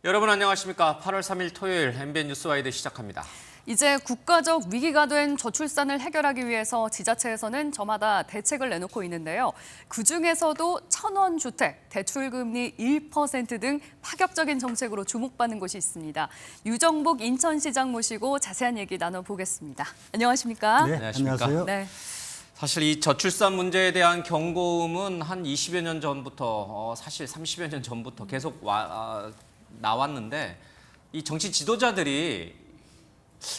여러분 안녕하십니까? 8월 3일 토요일 MBN 뉴스와이드 시작합니다. 이제 국가적 위기가 된 저출산을 해결하기 위해서 지자체에서는 저마다 대책을 내놓고 있는데요. 그중에서도 1,000원 주택, 대출금리 1% 등 파격적인 정책으로 주목받는 곳이 있습니다. 유정복 인천시장 모시고 자세한 얘기 나눠보겠습니다. 안녕하십니까? 네, 안녕하십니까? 안녕하세요. 네. 사실 이 저출산 문제에 대한 경고음은 한 20여 년 전부터 사실 30여 년 전부터 계속 나왔는데 이 정치 지도자들이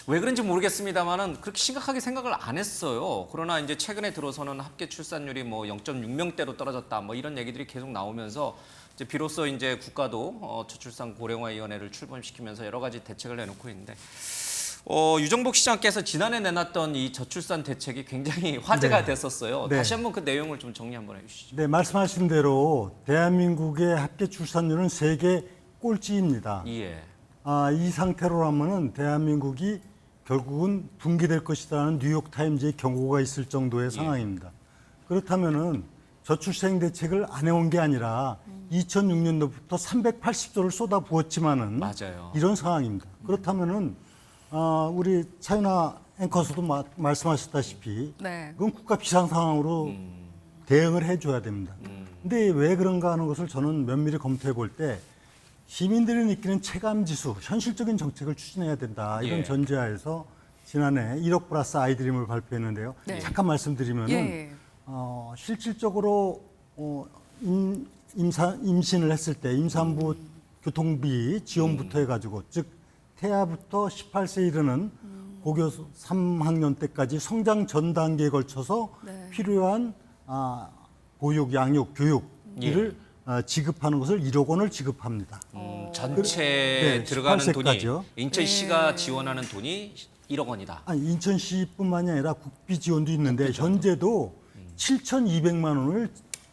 왜 그런지 모르겠습니다만은 그렇게 심각하게 생각을 안 했어요. 그러나 이제 최근에 들어서는 합계 출산율이 뭐 0.6명대로 떨어졌다 뭐 이런 얘기들이 계속 나오면서 이제 비로소 이제 국가도 저출산 고령화위원회를 출범시키면서 여러 가지 대책을 내놓고 있는데 유정복 시장께서 지난해 내놨던 이 저출산 대책이 굉장히 화제가 됐었어요. 네. 다시 한번 그 내용을 좀 정리 한번 해주시죠. 네, 말씀하신 대로 대한민국의 합계 출산율은 세계 꼴찌입니다. 예. 이 상태로라면은 대한민국이 결국은 붕괴될 것이라는 뉴욕타임즈의 경고가 있을 정도의 상황입니다. 그렇다면은 저출생 대책을 안 해온 게 아니라 2006년도부터 380조를 쏟아 부었지만은 맞아요. 이런 상황입니다. 그렇다면은 우리 차윤아 앵커서도 말씀하셨다시피 네. 그건 국가 비상 상황으로 대응을 해줘야 됩니다. 근데 왜 그런가 하는 것을 저는 면밀히 검토해 볼 때 시민들이 느끼는 체감지수, 현실적인 정책을 추진해야 된다. 이런 예. 전제하에서 지난해 1억 플러스 아이드림을 발표했는데요. 네. 잠깐 말씀드리면은 예. 실질적으로 임신을 했을 때 임산부 교통비 지원부터 해가지고 즉 태아부터 18세 이르는 고교 3학년 때까지 성장 전 단계에 걸쳐서 네. 필요한 보육, 양육, 교육을 지급하는 것을 1억 원을 지급합니다. 전체에 네, 들어가는 18세 돈이 까지요. 인천시가 지원하는 돈이 1억 원이다. 아니, 인천시뿐만이 아니라 국비 지원도 있는데 현재도 7,200만 원을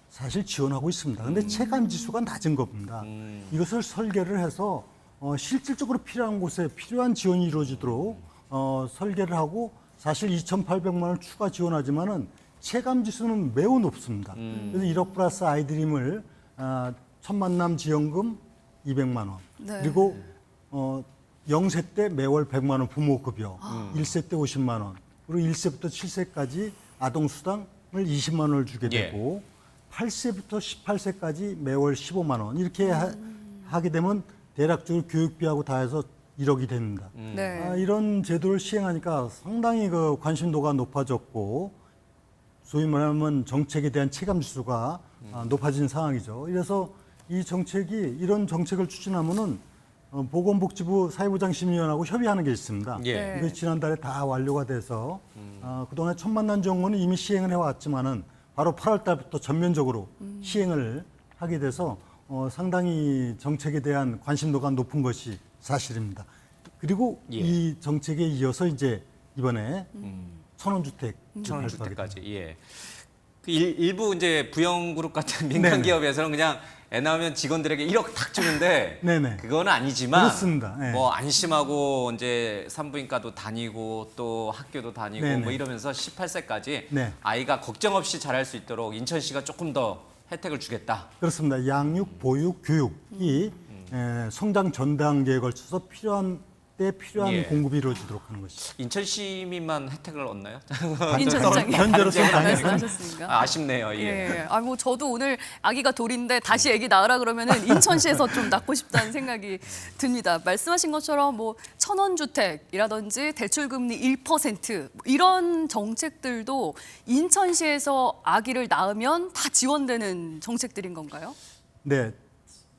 사실 지원하고 있습니다. 그런데 체감 지수가 낮은 겁니다. 이것을 설계를 해서 실질적으로 필요한 곳에 필요한 지원이 이루어지도록 설계를 하고 사실 2,800만 원을 추가 지원하지만은 체감 지수는 매우 높습니다. 그래서 1억 플러스 아이드림을 첫 만남 지원금 200만 원 네. 그리고 0세 때 매월 100만 원 부모급여, 1세 때 50만 원, 그리고 1세부터 7세까지 아동수당을 20만 원을 주게 예. 되고 8세부터 18세까지 매월 15만 원 이렇게 하게 되면 대략적으로 교육비하고 다 해서 1억이 됩니다. 네. 이런 제도를 시행하니까 상당히 그 관심도가 높아졌고 소위 말하면 정책에 대한 체감 지수가 높아진 상황이죠. 그래서 이 정책이 이런 정책을 추진하면은 보건복지부 사회보장심의위원회하고 협의하는 게 있습니다. 예. 네. 이것이 지난달에 다 완료가 돼서 그동안 천만난 정원은 이미 시행을 해왔지만은 바로 8월 달부터 전면적으로 시행을 하게 돼서 상당히 정책에 대한 관심도가 높은 것이 사실입니다. 그리고 예. 이 정책에 이어서 이제 이번에 천원주택 천원주택까지. 예. 그 일부 이제 부영그룹 같은 민간 네네. 기업에서는 그냥 애 낳으면 직원들에게 1억 탁 주는데 네네. 그건 아니지만 그렇습니다. 네. 뭐 안심하고 이제 산부인과도 다니고 또 학교도 다니고 네네. 뭐 이러면서 18세까지 네. 아이가 걱정 없이 자랄 수 있도록 인천시가 조금 더 혜택을 주겠다. 그렇습니다. 양육, 보육, 교육이 성장 전 단계에 걸쳐서 필요한 때 필요한 예. 공급이 이루어지도록 하는 것이죠. 인천 시민만 혜택을 얻나요? 인천시장님 현재로서는 말씀하셨습니까? 아쉽네요. 예. 예. 뭐 저도 오늘 아기가 돌인데 다시 아기 낳으라 그러면은 인천시에서 좀 낳고 싶다는 생각이 듭니다. 말씀하신 것처럼 뭐 1,000원 주택이라든지 대출금리 1% 이런 정책들도 인천시에서 아기를 낳으면 다 지원되는 정책들인 건가요? 네,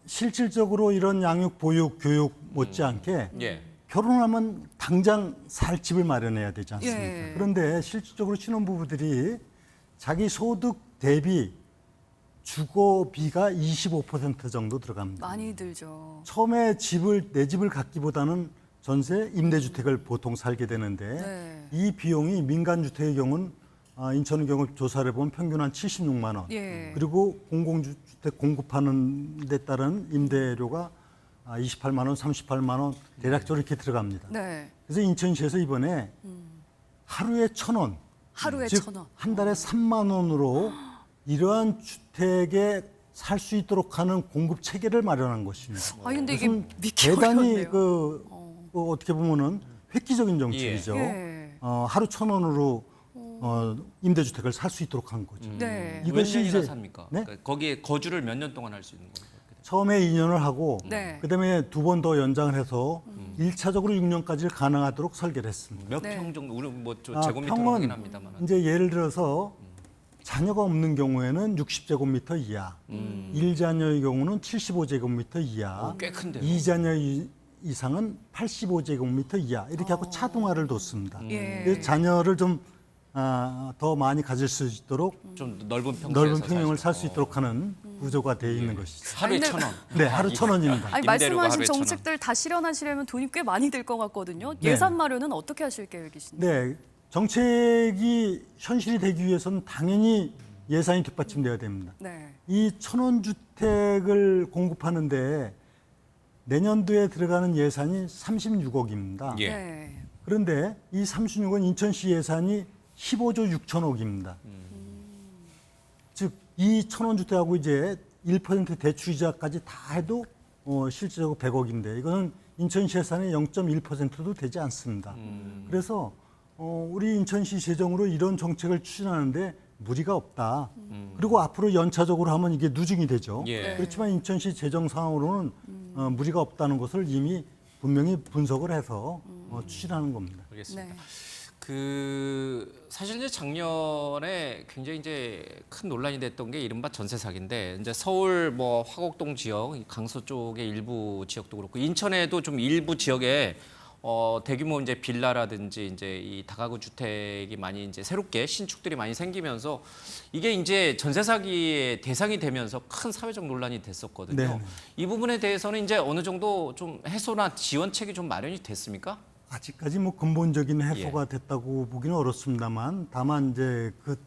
실질적으로 이런 양육, 보육, 교육 못지않게 예. 결혼하면 당장 살 집을 마련해야 되지 않습니까? 예. 그런데 실질적으로 신혼부부들이 자기 소득 대비 주거비가 25% 정도 들어갑니다. 많이 들죠. 처음에 내 집을 갖기보다는 전세, 임대주택을 보통 살게 되는데 네. 이 비용이 민간주택의 경우는 인천의 경우 조사를 해보면 평균 한 76만 원. 예. 그리고 공공주택 공급하는 데 따른 임대료가 28만 원, 38만 원 대략적으로 이렇게 들어갑니다. 네. 그래서 인천시에서 이번에 하루에 1,000원, 하루에 즉 1,000원. 한 달에 3만 원으로 이러한 주택의 살 수 있도록 하는 공급 체계를 마련한 것입니다. 아 근데 이게 무슨 믿기 대단히 어렵네요. 어떻게 보면은 획기적인 정책이죠. 예. 하루 1,000원으로 임대주택을 살 수 있도록 한 거죠. 네. 이것이 몇 년이나 이제- 삽니까? 네? 그러니까 거기에 거주를 몇 년 동안 할 수 있는 거예요? 처음에 2년을 하고 네. 그다음에 2번 더 연장을 해서 1차적으로 6년까지 가능하도록 설계를 했습니다. 몇 네. 평 정도? 우리 뭐 아, 제곱미터로 평은 확인합니다만. 이제 예를 들어서 자녀가 없는 경우에는 60제곱미터 이하, 1자녀의 경우는 75제곱미터 이하, 꽤 큰데요. 2자녀 이상은 85제곱미터 이하 이렇게 하고 차등화를 뒀습니다. 예. 그래서 자녀를 좀 더 많이 가질 수 있도록 좀 넓은 평수에서 넓은 평형을 살 수 살수 있도록 하는 구조가 되어 있는 것이죠. 하루에 아니, 1,000원. 네, 하루 1,000원입니다. 아니 임대료가 말씀하신 하루에 1,000원. 정책들 다 실현하시려면 돈이 꽤 많이 들 것 같거든요. 네. 예산 마련은 어떻게 하실 계획이신가요? 네, 정책이 현실이 되기 위해서는 당연히 예산이 뒷받침돼야 됩니다. 네. 이 1,000원 주택을 공급하는데 내년도에 들어가는 예산이 36억입니다. 예. 네. 그런데 이 36억 인천시 예산이 15조 6천억입니다. 즉, 이 1,000원 주택하고 이제 1% 대출이자까지 다 해도 실질적으로 100억인데 이거는 인천시 예산의 0.1%도 되지 않습니다. 그래서 우리 인천시 재정으로 이런 정책을 추진하는데 무리가 없다. 그리고 앞으로 연차적으로 하면 이게 누증이 되죠. 예. 그렇지만 인천시 재정 상황으로는 무리가 없다는 것을 이미 분명히 분석을 해서 추진하는 겁니다. 알겠습니다. 네. 사실 이제 작년에 굉장히 이제 큰 논란이 됐던 게 이른바 전세 사기인데 이제 서울 뭐 화곡동 지역, 강서 쪽의 일부 지역도 그렇고 인천에도 좀 일부 지역에 대규모 이제 빌라라든지 이제 이 다가구 주택이 많이 이제 새롭게 신축들이 많이 생기면서 이게 이제 전세 사기의 대상이 되면서 큰 사회적 논란이 됐었거든요. 네네. 이 부분에 대해서는 이제 어느 정도 좀 해소나 지원책이 좀 마련이 됐습니까? 아직까지 뭐 근본적인 예. 해소가 됐다고 보기는 어렵습니다만 다만 이제 그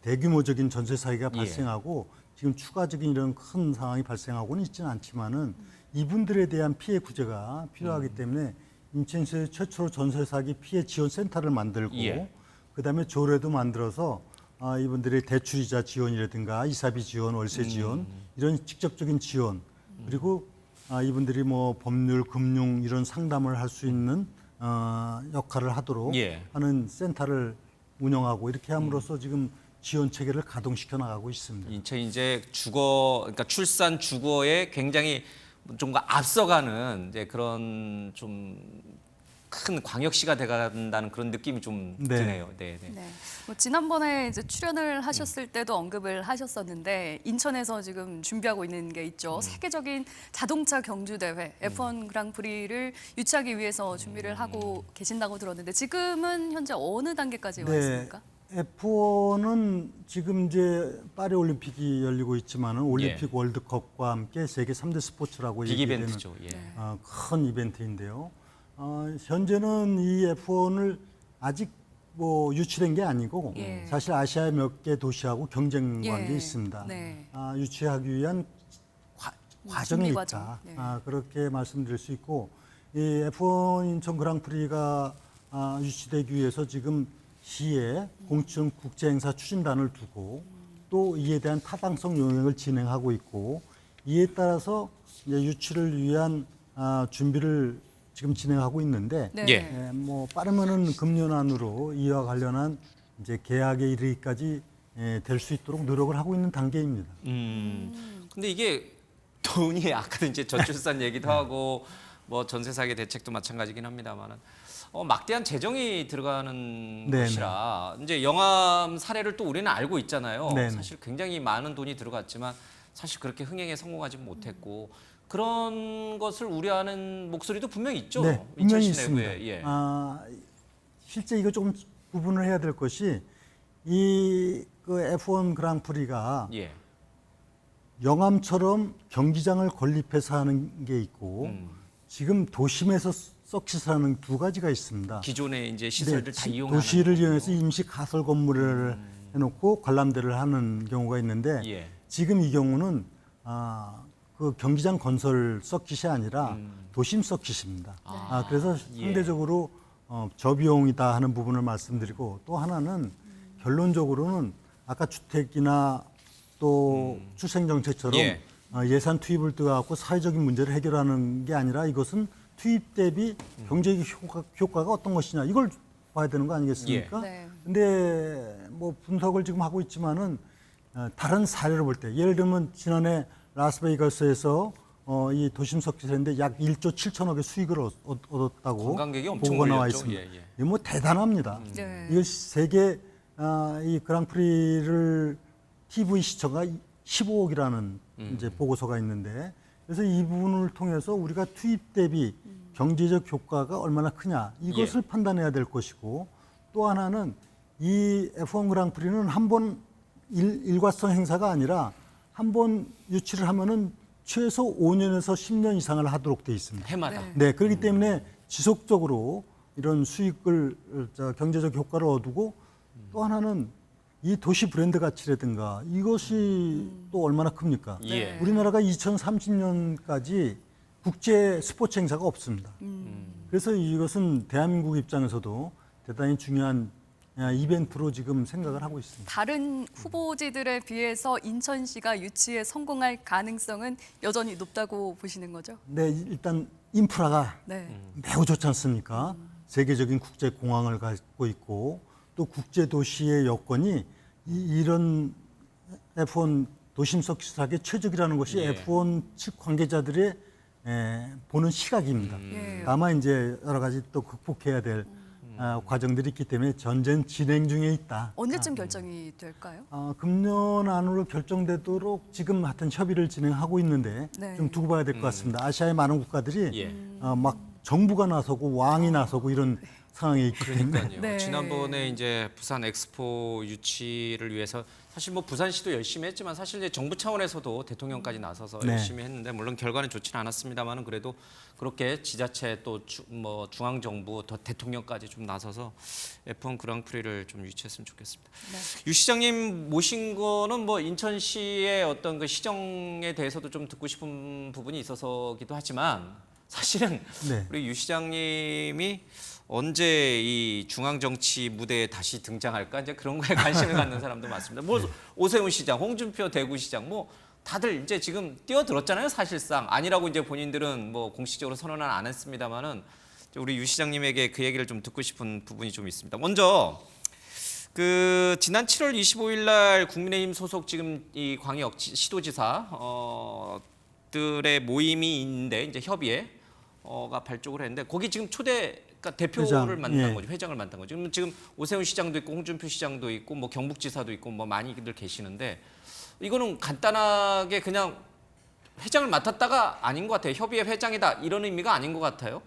대규모적인 전세 사기가 예. 발생하고 지금 추가적인 이런 큰 상황이 발생하고는 있지는 않지만은 이분들에 대한 피해 구제가 필요하기 때문에 인천시에서 최초로 전세 사기 피해 지원 센터를 만들고 예. 그다음에 조례도 만들어서 이분들의 대출이자 지원이라든가 이사비 지원, 월세 지원 이런 직접적인 지원 그리고 이분들이 뭐 법률, 금융 이런 상담을 할 수 있는 역할을 하도록 예. 하는 센터를 운영하고 이렇게 함으로써 지금 지원 체계를 가동시켜 나가고 있습니다. 인천이 이제 그러니까 출산 주거에 굉장히 좀 앞서가는 이제 그런 좀 큰 광역시가 돼간다는 그런 느낌이 좀 네. 드네요. 네, 네. 네. 뭐 지난번에 이제 출연을 하셨을 때도 언급을 하셨었는데 인천에서 지금 준비하고 있는 게 있죠. 세계적인 자동차 경주 대회 F1 그랑프리를 유치하기 위해서 준비를 하고 계신다고 들었는데 지금은 현재 어느 단계까지 와 있습니까? F1은 지금 이제 파리 올림픽이 열리고 있지만은 올림픽 예. 월드컵과 함께 세계 3대 스포츠라고 빅 얘기되는 이벤트죠. 예. 큰 이벤트인데요. 현재는 이 F1을 아직 뭐 유치된 게 아니고 예. 사실 아시아 몇 개 도시하고 경쟁 관계에 예. 있습니다. 네. 유치하기 위한 과정이 준비 있다. 과정. 네. 그렇게 말씀드릴 수 있고 이 F1 인천 그랑프리가 유치되기 위해서 지금 시에 공천 국제행사 추진단을 두고 또 이에 대한 타당성 용역을 진행하고 있고 이에 따라서 이제 유치를 위한 준비를 지금 진행하고 있는데 네. 예. 뭐 빠르면은 금년 안으로 이와 관련한 이제 계약에 이르기까지 될 수 있도록 노력을 하고 있는 단계입니다. 근데 이게 돈이 아까도 이제 저출산 얘기도 하고 뭐 전세 사기 대책도 마찬가지긴 합니다만은 막대한 재정이 들어가는 네네. 것이라 이제 영암 사례를 또 우리는 알고 있잖아요. 네네. 사실 굉장히 많은 돈이 들어갔지만 사실 그렇게 흥행에 성공하지 못했고 그런 것을 우려하는 목소리도 분명히 있죠. 네, 분명히 인천시 있습니다. 내부에. 예. 실제 이거 조금 구분을 해야 될 것이 이 그 F1 그랑프리가 예. 영암처럼 경기장을 건립해서 하는 게 있고 지금 도심에서 서킷하는 두 가지가 있습니다. 기존의 이제 시설들 다 이용하는 도시를 거고. 이용해서 임시 가설 건물을 해놓고 관람대를 하는 경우가 있는데 예. 지금 이 경우는 그 경기장 건설 서킷이 아니라 도심 서킷입니다. 그래서 예. 상대적으로 저비용이다 하는 부분을 말씀드리고 또 하나는 결론적으로는 아까 주택이나 또 출생 정책처럼 예. 예산 투입을 떠갖고 사회적인 문제를 해결하는 게 아니라 이것은 투입 대비 경제적 효과가 어떤 것이냐 이걸 봐야 되는 거 아니겠습니까? 예. 네. 근데 뭐 분석을 지금 하고 있지만은 다른 사례를 볼 때 예를 들면 지난해 라스베이거스에서 이 도심 석기세인데 약 1조 7천억의 수익을 얻었다고 관광객이 엄청 보고가 나와 몰렸죠. 있습니다. 예, 예. 이거 뭐 대단합니다. 네. 이거 세계 이 그랑프리를 TV 시청가 15억이라는 이제 보고서가 있는데 그래서 이 부분을 통해서 우리가 투입 대비 경제적 효과가 얼마나 크냐 이것을 판단해야 될 것이고 또 하나는 이 F1 그랑프리는 한 번 일과성 행사가 아니라 한 번 유치를 하면은 최소 5년에서 10년 이상을 하도록 돼 있습니다. 해마다. 네, 그렇기 때문에 지속적으로 이런 수익을 경제적 효과를 얻고 또 하나는 이 도시 브랜드 가치라든가 이것이 또 얼마나 큽니까? 예. 우리나라가 2030년까지 국제 스포츠 행사가 없습니다. 그래서 이것은 대한민국 입장에서도 대단히 중요한 이벤트로 지금 생각을 하고 있습니다. 다른 후보지들에 비해서 인천시가 유치에 성공할 가능성은 여전히 높다고 보시는 거죠? 네, 일단 인프라가 네. 매우 좋지 않습니까? 세계적인 국제 공항을 갖고 있고 또 국제 도시의 여건이 이런 F1 도심 서킷하게 최적이라는 것이 예. F1 측 관계자들의 보는 시각입니다. 예. 다만 이제 여러 가지 또 극복해야 될 과정들이 있기 때문에 전쟁 진행 중에 있다. 언제쯤 결정이 될까요? 금년 안으로 결정되도록 지금 하여튼 협의를 진행하고 있는데 네. 좀 두고 봐야 될 것 같습니다. 아시아의 많은 국가들이 예. 막 정부가 나서고 왕이 나서고 이런 상황에 있기 때문에 그러니까요. 네. 지난번에 이제 부산 엑스포 유치를 위해서 사실 뭐 부산시도 열심히 했지만 사실 이제 정부 차원에서도 대통령까지 나서서 네. 열심히 했는데 물론 결과는 좋지는 않았습니다만은 그래도 그렇게 지자체 또 뭐 중앙 정부 더 대통령까지 좀 나서서 F1 그랑프리를 좀 유치했으면 좋겠습니다. 네. 유 시장님 모신 거는 뭐 인천시의 어떤 그 시정에 대해서도 좀 듣고 싶은 부분이 있어서기도 하지만 사실은 네. 우리 유 시장님이 언제 이 중앙 정치 무대에 다시 등장할까 이제 그런 거에 관심을 갖는 사람도 많습니다. 뭐 오세훈 시장, 홍준표 대구시장 뭐 다들 이제 지금 뛰어들었잖아요. 사실상 아니라고 이제 본인들은 뭐 공식적으로 선언은 안 했습니다만은 우리 유 시장님에게 그 얘기를 좀 듣고 싶은 부분이 좀 있습니다. 먼저 그 지난 7월 25일 날 국민의힘 소속 지금 이 광역 시도지사 들의 모임이 있는데 이제 협의회가 발족을 했는데 거기 지금 그러니까 대표를 회장, 만난 예. 거죠. 회장을 만난 거죠. 지금 오세훈 시장도 있고 홍준표 시장도 있고 뭐 경북지사도 있고 뭐 많이들 계시는데 이거는 간단하게 그냥 회장을 맡았다가 아닌 것 같아요. 협의회 회장이다 이런 의미가 아닌 것 같아요.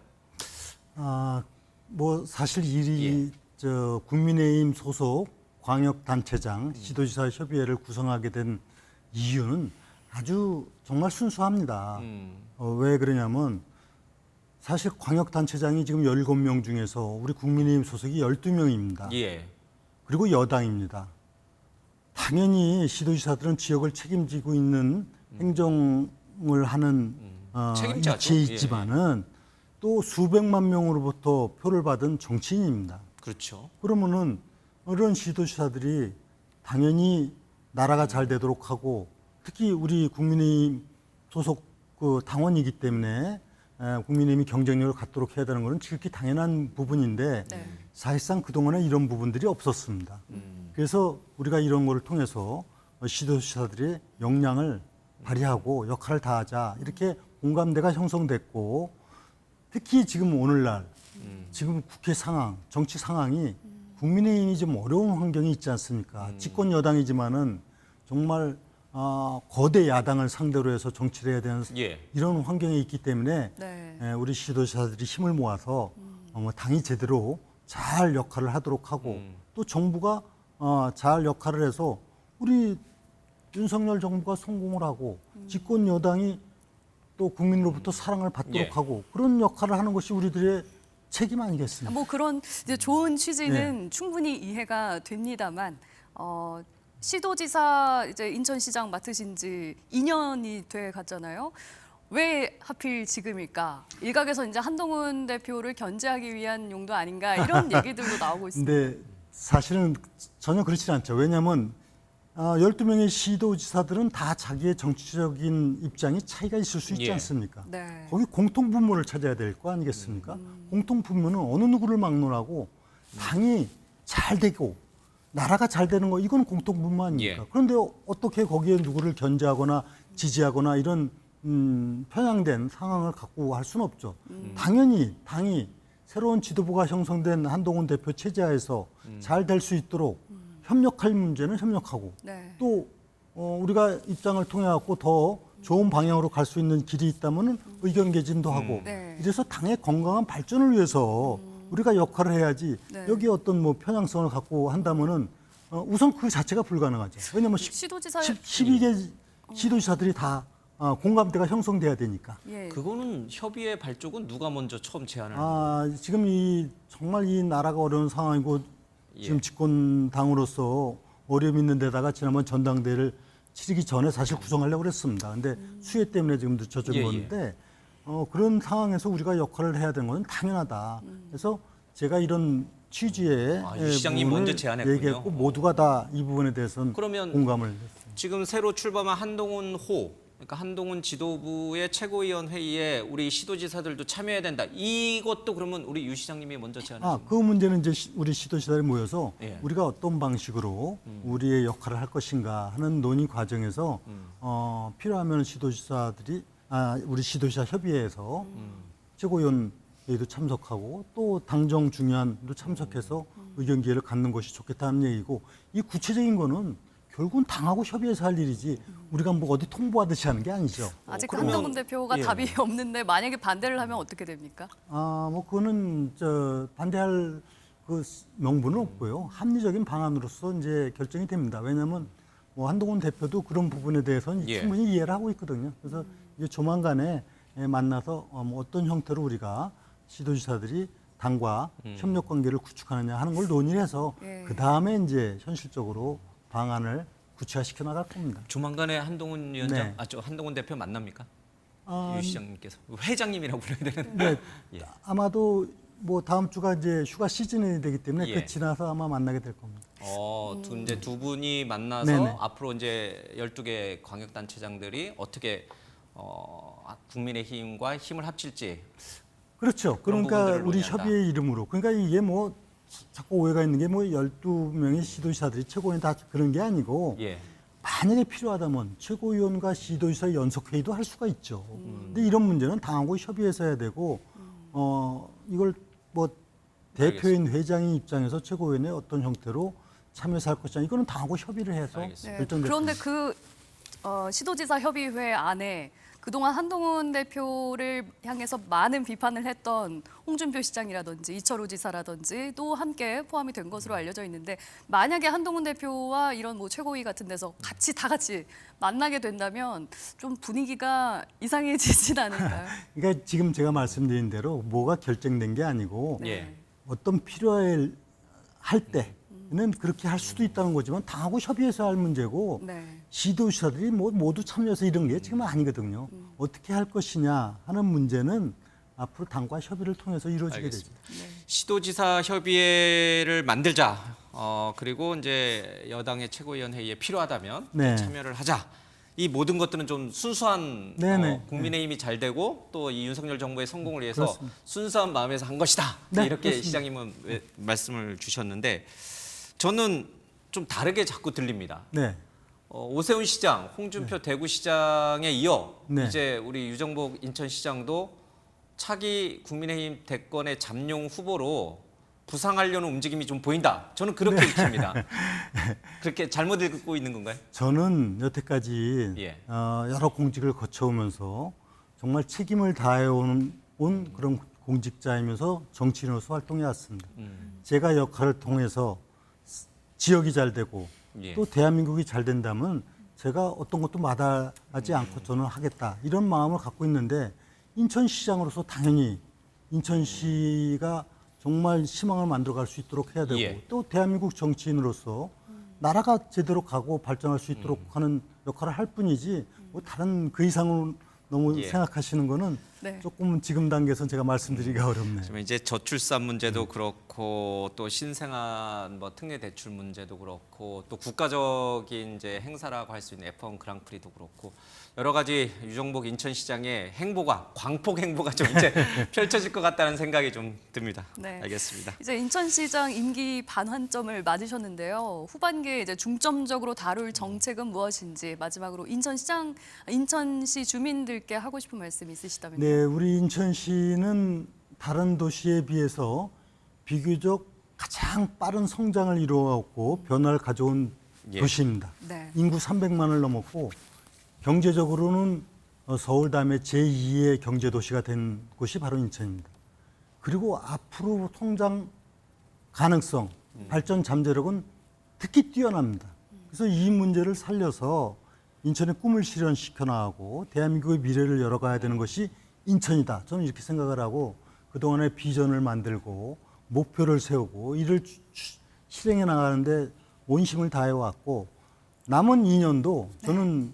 뭐 사실 이 저 국민의힘 소속 광역단체장 시도지사 협의회를 구성하게 된 이유는 아주 정말 순수합니다. 왜 그러냐면 사실 광역단체장이 지금 17명 중에서 우리 국민의힘 소속이 12명입니다. 예. 그리고 여당입니다. 당연히 시도지사들은 지역을 책임지고 있는 행정을 하는 책임자죠. 위치에 예, 있지만은 또 수백만 명으로부터 표를 받은 정치인입니다. 그렇죠. 그러면은 이런 시도지사들이 당연히 나라가 잘 되도록 하고 특히 우리 국민의힘 소속 그 당원이기 때문에 국민의힘이 경쟁력을 갖도록 해야 되는 것은 지극히 당연한 부분인데 네. 사실상 그동안에 이런 부분들이 없었습니다. 그래서 우리가 이런 거를 통해서 시도지사들의 역량을 발휘하고 역할을 다하자 이렇게 공감대가 형성됐고 특히 지금 오늘날 지금 국회 상황, 정치 상황이 국민의힘이 좀 어려운 환경이 있지 않습니까? 집권 여당이지만은 정말 거대 야당을 상대로 해서 정치를 해야 되는 예. 이런 환경에 있기 때문에 네. 우리 시도지사들이 힘을 모아서 당이 제대로 잘 역할을 하도록 하고 또 정부가 잘 역할을 해서 우리 윤석열 정부가 성공을 하고 집권 여당이 또 국민으로부터 사랑을 받도록 예. 하고 그런 역할을 하는 것이 우리들의 책임 아니겠습니까? 뭐 그런 이제 좋은 취지는 충분히 이해가 됩니다만 시도지사 이제 인천시장 맡으신 지 2년이 돼 갔잖아요. 왜 하필 지금일까? 일각에서 이제 한동훈 대표를 견제하기 위한 용도 아닌가 이런 얘기들도 나오고 있습니다. 근데 사실은 전혀 그렇지 않죠. 왜냐하면 12명의 시도지사들은 다 자기의 정치적인 입장이 차이가 있을 수 있지 예. 않습니까? 네. 거기 공통 분모를 찾아야 될 거 아니겠습니까? 공통 분모는 어느 누구를 막론하고 당이 잘 되고 나라가 잘 되는 거 이건 공통 분모 아닙니까? 예. 그런데 어떻게 거기에 누구를 견제하거나 지지하거나 이런 편향된 상황을 갖고 할 수는 없죠. 당연히 당이 새로운 지도부가 형성된 한동훈 대표 체제하에서 잘 될 수 있도록 협력할 문제는 협력하고 네. 또 우리가 입장을 통해 갖고 더 좋은 방향으로 갈 수 있는 길이 있다면은 의견 개진도 하고 네. 이래서 당의 건강한 발전을 위해서 우리가 역할을 해야지 네. 여기 어떤 뭐 편향성을 갖고 한다면은 우선 그 자체가 불가능하죠. 왜냐하면 시도지사 12개 시도지사들이 다 공감대가 형성돼야 되니까. 예. 그거는 협의의 발족은 누가 먼저 처음 제안을 지금 정말 이 나라가 어려운 상황이고 지금 집권 당으로서 어려움이 있는 데다가 지난번 전당대회를 치르기 전에 사실 구성하려고 그랬습니다. 근데 수혜 때문에 지금 늦춰진 예, 건데 그런 상황에서 우리가 역할을 해야 되는 건 당연하다. 그래서 제가 이런 취지의 유 시장님 부분을 먼저 제안했군요. 얘기했고 모두가 다 이 부분에 대해서는 그러면 공감을 했습니다. 지금 새로 출범한 한동훈 그러니까 한동훈 지도부의 최고위원 회의에 우리 시도지사들도 참여해야 된다. 이것도 그러면 우리 유 시장님이 먼저 제안하신 그 문제는 이제 우리 시도지사들이 모여서 예. 우리가 어떤 방식으로 우리의 역할을 할 것인가 하는 논의 과정에서 필요하면 시도지사들이 우리 시도지사 협의회에서 최고위원 회의도 참석하고 또 당정 중요한도 참석해서 의견 기회를 갖는 것이 좋겠다는 얘기고 이 구체적인 거는 결국은 당하고 협의해서 할 일이지 우리가 뭐 어디 통보하듯이 하는 게 아니죠. 아직 그러면- 한동훈 대표가 예. 답이 없는데 만약에 반대를 하면 어떻게 됩니까? 뭐 그거는 반대할 그 명분은 없고요. 합리적인 방안으로서 이제 결정이 됩니다. 왜냐하면 뭐 한동훈 대표도 그런 부분에 대해서는 예. 충분히 이해를 하고 있거든요. 그래서 이제 조만간에 만나서 뭐 어떤 형태로 우리가 시도지사들이 당과 협력 관계를 구축하느냐 하는 걸 논의를 해서 예. 그 다음에 이제 현실적으로 방안을 구체화시켜 나갈 겁니다. 조만간에 한동훈 위원장, 네. 한동훈 대표 만납니까? 아, 유 시장님께서 회장님이라고 불러야 되는. 네, 예. 아마도 뭐 다음 주가 이제 휴가 시즌이 되기 때문에 예. 그 지나서 아마 만나게 될 겁니다. 이제 두 분이 만나서 네네. 앞으로 이제 12개 광역단체장들이 어떻게 국민의힘과 힘을 합칠지. 그렇죠. 그런 그러니까 부분들을 우리 논의한다. 협의회 이름으로. 그러니까 이게 뭐 자꾸 오해가 있는 게 뭐 12명의 시도지사들이 최고위원 다 그런 게 아니고 예. 만약에 필요하다면 최고위원과 시도지사 연석회의도 할 수가 있죠. 근데 이런 문제는 당하고 협의해서 해야 되고 이걸 뭐 대표인 회장의 입장에서 최고위원회 어떤 형태로 참여해서 할 것이냐 이거는 당하고 협의를 해서 알겠습니다. 네, 결정될 그런데 겁니다. 그 시도지사 협의회 안에 그동안 한동훈 대표를 향해서 많은 비판을 했던 홍준표 시장이라든지 이철호 지사라든지 또 함께 포함이 된 것으로 알려져 있는데 만약에 한동훈 대표와 이런 뭐 최고위 같은 데서 다 같이 만나게 된다면 좀 분위기가 이상해지진 않을까요? 그러니까 지금 제가 말씀드린 대로 뭐가 결정된 게 아니고 예. 어떤 필요할 때는 그렇게 할 수도 있다는 거지만 당하고 협의해서 할 문제고 네. 시도지사들이 뭐 모두 참여해서 이런 게 지금 아니거든요. 어떻게 할 것이냐 하는 문제는 앞으로 당과 협의를 통해서 이루어지게 되죠. 알겠습니다. 시도지사 협의회를 만들자. 그리고 이제 여당의 최고위원 회의에 필요하다면 네. 참여를 하자. 이 모든 것들은 좀 순수한 네네. 국민의힘이 잘 되고 또 이 윤석열 정부의 성공을 위해서 그렇습니다. 순수한 마음에서 한 것이다. 네, 이렇게 그렇습니다. 시장님은 말씀을 주셨는데 저는 좀 다르게 자꾸 들립니다. 네. 오세훈 시장, 홍준표 대구시장에 이어 네. 이제 우리 유정복 인천시장도 차기 국민의힘 대권의 잠룡 후보로 부상하려는 움직임이 좀 보인다. 저는 그렇게 읽힙니다. 그렇게 잘못 읽고 있는 건가요? 저는 여태까지 예. 여러 공직을 거쳐오면서 정말 책임을 다해온 그런 공직자이면서 정치인으로서 활동해 왔습니다. 제가 역할을 통해서 지역이 잘 되고 예. 또 대한민국이 잘 된다면 제가 어떤 것도 마다하지 않고 저는 하겠다 이런 마음을 갖고 있는데 인천시장으로서 당연히 인천시가 정말 희망을 만들어갈 수 있도록 해야 되고 예. 또 대한민국 정치인으로서 나라가 제대로 가고 발전할 수 있도록 하는 역할을 할 뿐이지 뭐 다른 그 이상으로 너무 예. 생각하시는 거는 네. 조금 지금 단계에서는 제가 말씀드리기가 어렵네요. 지금 이제 저출산 문제도 그렇고 또 신생아 뭐 특례 대출 문제도 그렇고 또 국가적인 이제 행사라고 할 수 있는 F1 그랑프리도 그렇고 여러 가지 유정복 인천시장의 행보가 광폭 행보가 좀 이제 펼쳐질 것 같다는 생각이 좀 듭니다. 네. 알겠습니다. 이제 인천시장 임기 반환점을 맞으셨는데요. 후반기에 이제 중점적으로 다룰 정책은 무엇인지 마지막으로 인천시 주민들께 하고 싶은 말씀 있으시다면요. 네, 우리 인천시는 다른 도시에 비해서 비교적 가장 빠른 성장을 이루어왔고 변화를 가져온 예. 도시입니다. 네. 인구 300만을 넘었고 경제적으로는 서울 다음에 제2의 경제도시가 된 곳이 바로 인천입니다. 그리고 앞으로 성장 가능성, 발전 잠재력은 특히 뛰어납니다. 그래서 이 문제를 살려서 인천의 꿈을 실현시켜 나가고 대한민국의 미래를 열어가야 되는 것이 인천이다. 저는 이렇게 생각을 하고 그동안에 비전을 만들고 목표를 세우고 이를 실행해 나가는데 온심을 다해왔고 남은 2년도 저는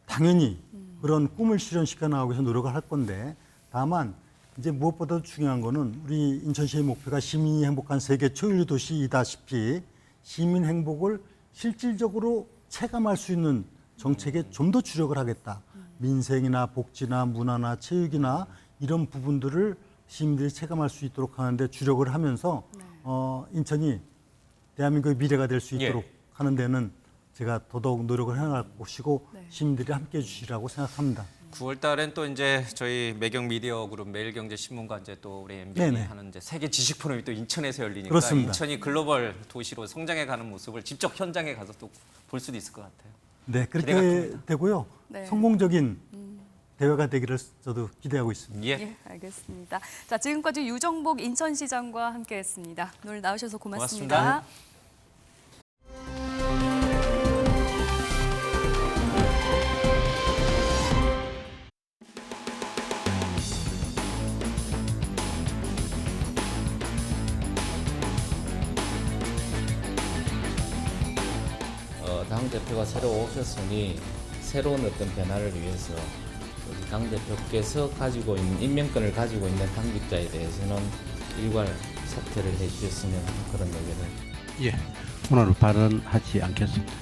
당연히 그런 꿈을 실현시켜 나가기 위해서 노력을 할 건데 다만 이제 무엇보다도 중요한 거는 우리 인천시의 목표가 시민이 행복한 세계 초일류 도시이다시피 시민 행복을 실질적으로 체감할 수 있는 정책에 좀 더 주력을 하겠다. 민생이나 복지나 문화나 체육이나 이런 부분들을 시민들이 체감할 수 있도록 하는데 주력을 하면서 인천이 대한민국의 미래가 될 수 있도록 하는 데는 제가 더더욱 노력을 해나갈 것이고 시민들이 함께해 주시라고 생각합니다. 9월 달엔 또 이제 저희 매경 미디어 그룹 매일경제신문과 이제 또 우리 MBN이 네네. 하는 이제 세계 지식 포럼이 또 인천에서 열리니까 그렇습니다. 인천이 글로벌 도시로 성장해 가는 모습을 직접 현장에 가서 또 볼 수도 있을 것 같아요. 네, 기대가 그렇게 큽니다. 되고요. 네. 성공적인 대회가 되기를 저도 기대하고 있습니다. 예. 예, 알겠습니다. 자, 지금까지 유정복 인천시장과 함께했습니다. 오늘 나오셔서 고맙습니다. 고맙습니다. 당대표가 새로 오셨으니 새로운 어떤 변화를 위해서 우리 당대표께서 가지고 있는 임명권을 가지고 있는 당직자에 대해서는 일괄 사퇴를 해주셨으면 그런 의견을. 예, 오늘 발언하지 않겠습니다.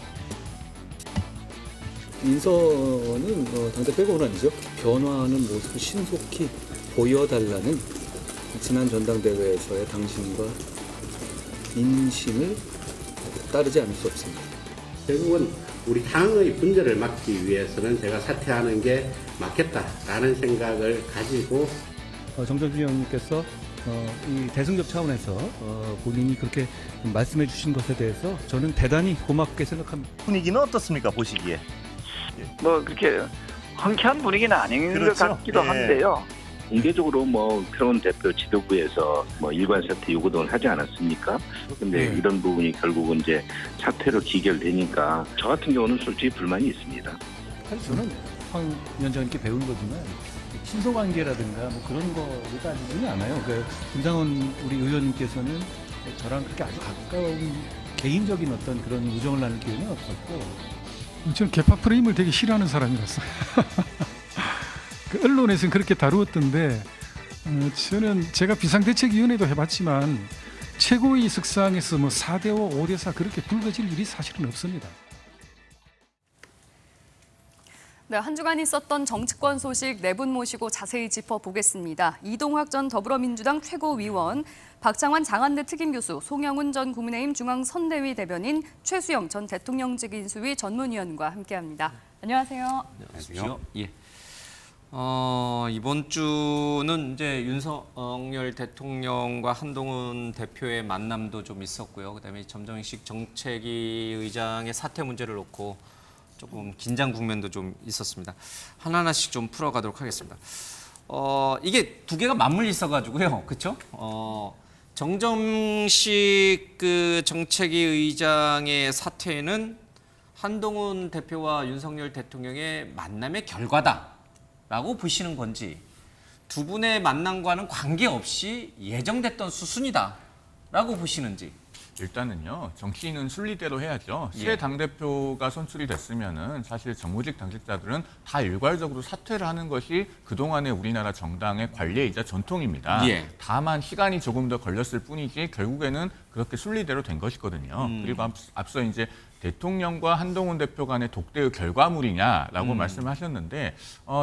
인선은 당대표가 원안이죠. 변화하는 모습을 신속히 보여달라는 지난 전당대회에서의 당신과 인심을 따르지 않을 수 없습니다. 결국은 우리 당의 분열을 막기 위해서는 제가 사퇴하는 게 맞겠다라는 생각을 가지고 정정준 의원님께서 이 대승적 차원에서 본인이 그렇게 말씀해 주신 것에 대해서 저는 대단히 고맙게 생각합니다. 분위기는 어떻습니까, 보시기에? 뭐 그렇게 황쾌한 분위기는 아닌 그렇죠. 것 같기도 예. 한데요. 공개적으로 뭐 새로운 대표 지도부에서 뭐 일관 사퇴 요구 등을 하지 않았습니까? 근데 이런 부분이 결국은 이제 사퇴로 기결되니까 저 같은 경우는 솔직히 불만이 있습니다. 사실 저는 황 위원장님께 배운 거지만 친소관계라든가 뭐 그런 거를 따지지는 않아요. 그러니까 김상원 우리 의원님께서는 저랑 그렇게 아주 가까운 개인적인 어떤 그런 우정을 나눌 기회는 없었고 저는 개파 프레임을 되게 싫어하는 사람이라서 그 언론에서는 그렇게 다루었던데 저는 제가 비상대책위원회도 해봤지만 최고위 석상에서 뭐 4대5, 5대4 그렇게 불거질 일이 사실은 없습니다. 네, 한 주간 있었던 정치권 소식 네 분 모시고 자세히 짚어보겠습니다. 이동학 전 더불어민주당 최고위원, 박창환 장한대 특임교수, 송영훈 전 국민의힘 중앙선대위 대변인, 최수영 전 대통령직 인수위 전문위원과 함께합니다. 안녕하세요. 안녕하세요. 예. 이번 주는 이제 윤석열 대통령과 한동훈 대표의 만남도 좀 있었고요. 그다음에 점정식 정책위 의장의 사퇴 문제를 놓고 조금 긴장 국면도 좀 있었습니다. 하나하나씩 좀 풀어가도록 하겠습니다. 이게 두 개가 맞물려 있어가지고요, 그렇죠? 정정식 그 정책위 의장의 사퇴는 한동훈 대표와 윤석열 대통령의 만남의 결과다라고 보시는 건지, 두 분의 만남과는 관계없이 예정됐던 수순이다라고 보시는지 일단은요, 정치인은 순리대로 해야죠. 예. 새 당대표가 선출이 됐으면은 사실 정무직 당직자들은 다 일괄적으로 사퇴를 하는 것이 그동안의 우리나라 정당의 관례이자 전통입니다. 예. 다만 시간이 조금 더 걸렸을 뿐이지 결국에는 그렇게 순리대로 된 것이거든요. 그리고 앞서 이제 대통령과 한동훈 대표 간의 독대의 결과물이냐라고 말씀하셨는데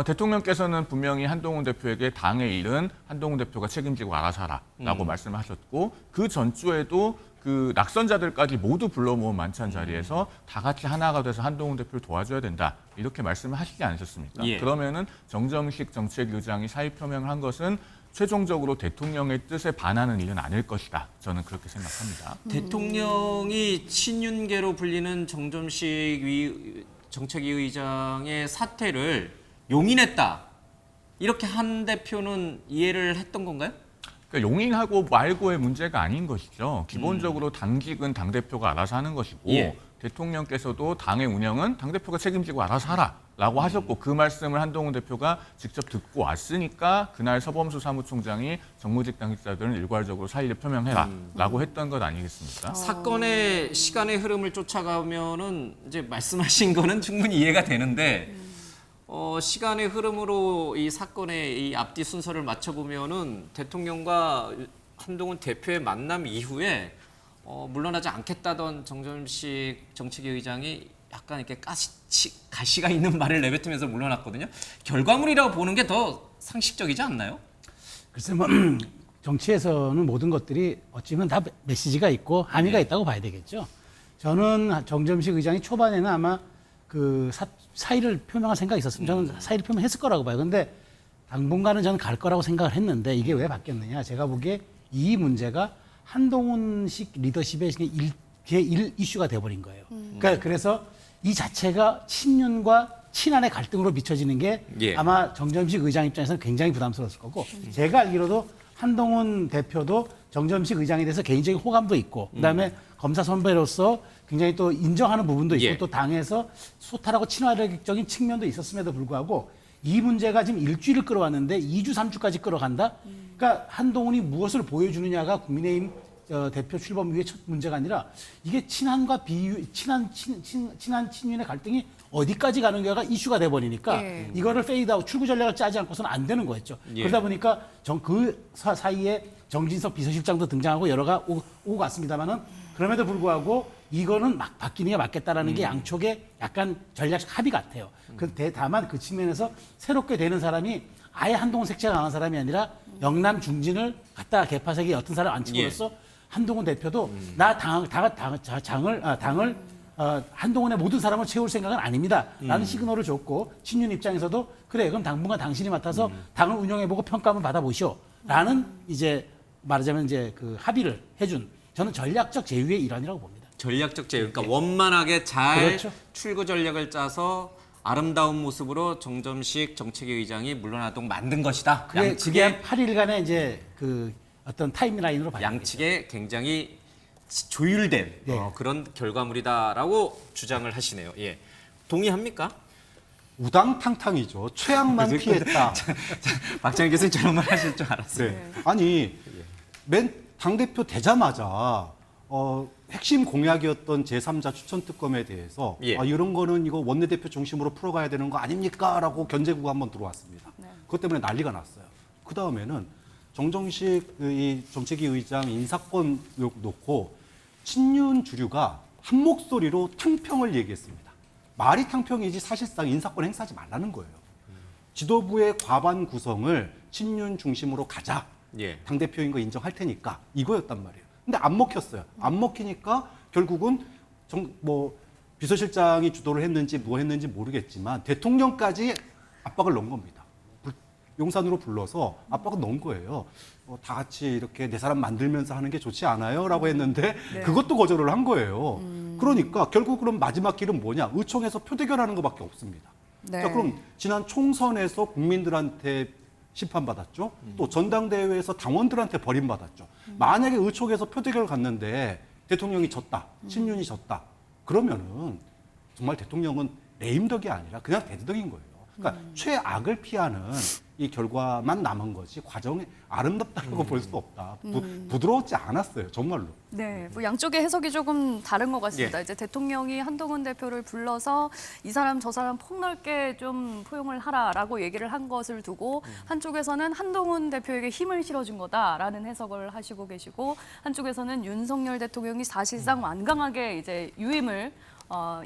대통령께서는 분명히 한동훈 대표에게 당의 일은 한동훈 대표가 책임지고 알아서 하라라고 말씀하셨고 그 전주에도 그 낙선자들까지 모두 불러 모은 만찬 자리에서 다 같이 하나가 돼서 한동훈 대표를 도와줘야 된다 이렇게 말씀을 하시지 않으셨습니까? 예. 그러면은 정점식 정책의장이 사의 표명을 한 것은 최종적으로 대통령의 뜻에 반하는 일은 아닐 것이다. 저는 그렇게 생각합니다. 대통령이 친윤계로 불리는 정점식 정책위 의장의 사퇴를 용인했다. 이렇게 한 대표는 이해를 했던 건가요? 그러니까 용인하고 말고의 문제가 아닌 것이죠. 기본적으로 당직은 당대표가 알아서 하는 것이고 예. 대통령께서도 당의 운영은 당대표가 책임지고 알아서 하라라고 하셨고 그 말씀을 한동훈 대표가 직접 듣고 왔으니까 그날 서범수 사무총장이 정무직 당직자들은 일괄적으로 사의를 표명해라라고 했던 것 아니겠습니까? 사건의 시간의 흐름을 쫓아가면은 이제 말씀하신 거는 충분히 이해가 되는데 시간의 흐름으로 이 사건의 이 앞뒤 순서를 맞춰보면은 대통령과 한동훈 대표의 만남 이후에 물러나지 않겠다던 정점식 정책위 의장이 약간 이렇게 가시가 있는 말을 내뱉으면서 물러났거든요. 결과물이라고 보는 게 더 상식적이지 않나요? 글쎄 뭐 정치에서는 모든 것들이 어찌면 다 메시지가 있고 함의가 있다고 봐야 되겠죠. 저는 정점식 의장이 초반에는 아마 그 사의를 표명할 생각이 있었으면 저는 사의를 표명했을 거라고 봐요. 근데 당분간은 저는 갈 거라고 생각을 했는데 이게 왜 바뀌었느냐. 제가 보기에 이 문제가 한동훈식 리더십의 제1 이슈가 돼버린 거예요. 그러니까 그래서 이 자체가 친윤과 친한의 갈등으로 비춰지는 게 예. 아마 정점식 의장 입장에서는 굉장히 부담스러웠을 거고 제가 알기로도 한동훈 대표도 정점식 의장에 대해서 개인적인 호감도 있고 그다음에 검사 선배로서 굉장히 또 인정하는 부분도 있고 예. 또 당에서 소탈하고 친화력적인 측면도 있었음에도 불구하고 이 문제가 지금 일주일을 끌어왔는데 2주, 3주까지 끌어간다? 그러니까 한동훈이 무엇을 보여주느냐가 국민의힘 대표 출범 이후의 첫 문제가 아니라 이게 친한과 친한 친윤의 갈등이 어디까지 가는가가 이슈가 돼버리니까 예. 이거를 페이드아웃 출구 전략을 짜지 않고서는 안 되는 거였죠. 예. 그러다 보니까 그 사이에 정진석 비서실장도 등장하고 여러가 오고 갔습니다만은 그럼에도 불구하고 이거는 막 바뀌는 게 맞겠다라는 게 양쪽의 약간 전략적 합의 같아요. 다만 그 측면에서 새롭게 되는 사람이 아예 한동훈 색채가 강한 사람이 아니라 영남 중진을 갖다가 개파색이 어떤 사람 앉힘으로써 한동훈 대표도 나 당을 한동훈의 모든 사람을 채울 생각은 아닙니다. 라는 시그널을 줬고 친윤 입장에서도 그래 그럼 당분간 당신이 맡아서 당을 운영해보고 평가 한번 받아보시오. 라는 이제 말하자면 이제 그 합의를 해준 저는 전략적 제휴의 일환이라고 봅니다. 전략적 제휴. 그러니까 원만하게 잘 그렇죠. 출구 전략을 짜서 아름다운 모습으로 정점식 정책위 의장이 물러나도록 만든 것이다. 그게 한 8일간의 이제 그 어떤 타임라인으로 봐야 양측에 굉장히 조율된 네. 그런 결과물이다라고 주장을 하시네요. 예. 동의합니까? 우당탕탕이죠. 최악만 피했다. 박정희 교수님 저런 말 하실 줄 알았어요. 네. 아니 맨 당대표 되자마자 핵심 공약이었던 제3자 추천특검에 대해서 예. 이런 거는 이거 원내대표 중심으로 풀어가야 되는 거 아닙니까? 라고 견제구가 한번 들어왔습니다. 그것 때문에 난리가 났어요. 그 다음에는 정정식 이 정책위 의장 인사권 놓고 친윤 주류가 한 목소리로 탕평을 얘기했습니다. 말이 탕평이지 사실상 인사권 행사하지 말라는 거예요. 지도부의 과반 구성을 친윤 중심으로 가자. 예. 당대표인 거 인정할 테니까 이거였단 말이에요. 근데 안 먹혔어요. 안 먹히니까 결국은 비서실장이 주도를 했는지 뭐 했는지 모르겠지만 대통령까지 압박을 넣은 겁니다. 용산으로 불러서 압박을 넣은 거예요. 다 같이 이렇게 내 사람 만들면서 하는 게 좋지 않아요? 라고 했는데 그것도 거절을 한 거예요. 그러니까 결국 그럼 마지막 길은 뭐냐? 의총에서 표대결하는 것밖에 없습니다. 네. 자, 그럼 지난 총선에서 국민들한테 심판받았죠. 또 전당대회에서 당원들한테 버림받았죠. 만약에 의총에서 표대결을 갔는데 대통령이 졌다. 친윤이 졌다. 그러면은 정말 대통령은 레임덕이 아니라 그냥 대드덕인 거예요. 그러니까 최악을 피하는 이 결과만 남은 거지 과정이 아름답다라고 볼 수 없다. 부드러웠지 않았어요, 정말로. 네, 뭐 양쪽의 해석이 조금 다른 것 같습니다. 이제 대통령이 한동훈 대표를 불러서 이 사람 저 사람 폭넓게 좀 포용을 하라라고 얘기를 한 것을 두고 한쪽에서는 한동훈 대표에게 힘을 실어준 거다라는 해석을 하시고 계시고 한쪽에서는 윤석열 대통령이 사실상 완강하게 이제 유임을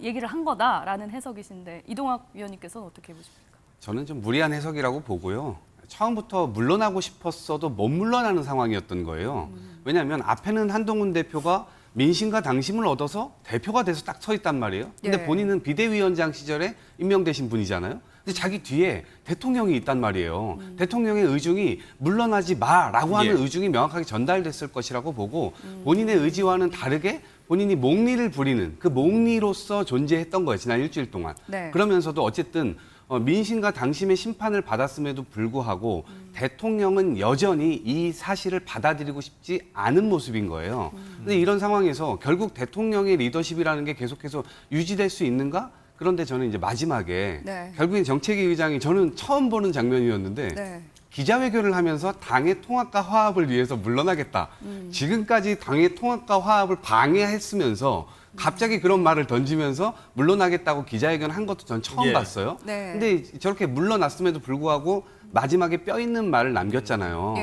얘기를 한 거다라는 해석이신데 이동학 위원님께서는 어떻게 보십니까? 저는 좀 무리한 해석이라고 보고요. 처음부터 물러나고 싶었어도 못 물러나는 상황이었던 거예요. 왜냐하면 앞에는 한동훈 대표가 민심과 당심을 얻어서 대표가 돼서 딱 서 있단 말이에요. 근데 본인은 비대위원장 시절에 임명되신 분이잖아요. 근데 자기 뒤에 대통령이 있단 말이에요. 대통령의 의중이 물러나지 마라고 하는 의중이 명확하게 전달됐을 것이라고 보고 본인의 의지와는 다르게 본인이 몽리를 부리는 그 몽리로서 존재했던 거예요. 지난 일주일 동안. 그러면서도 어쨌든 민심과 당심의 심판을 받았음에도 불구하고 대통령은 여전히 이 사실을 받아들이고 싶지 않은 모습인 거예요. 근데 이런 상황에서 결국 대통령의 리더십이라는 게 계속해서 유지될 수 있는가? 그런데 저는 이제 마지막에 결국엔 정책위 의장이 저는 처음 보는 장면이었는데 기자회견을 하면서 당의 통합과 화합을 위해서 물러나겠다. 지금까지 당의 통합과 화합을 방해했으면서 갑자기 그런 말을 던지면서 물러나겠다고 기자회견 한 것도 전 처음 봤어요. 근데 저렇게 물러났음에도 불구하고 마지막에 뼈 있는 말을 남겼잖아요.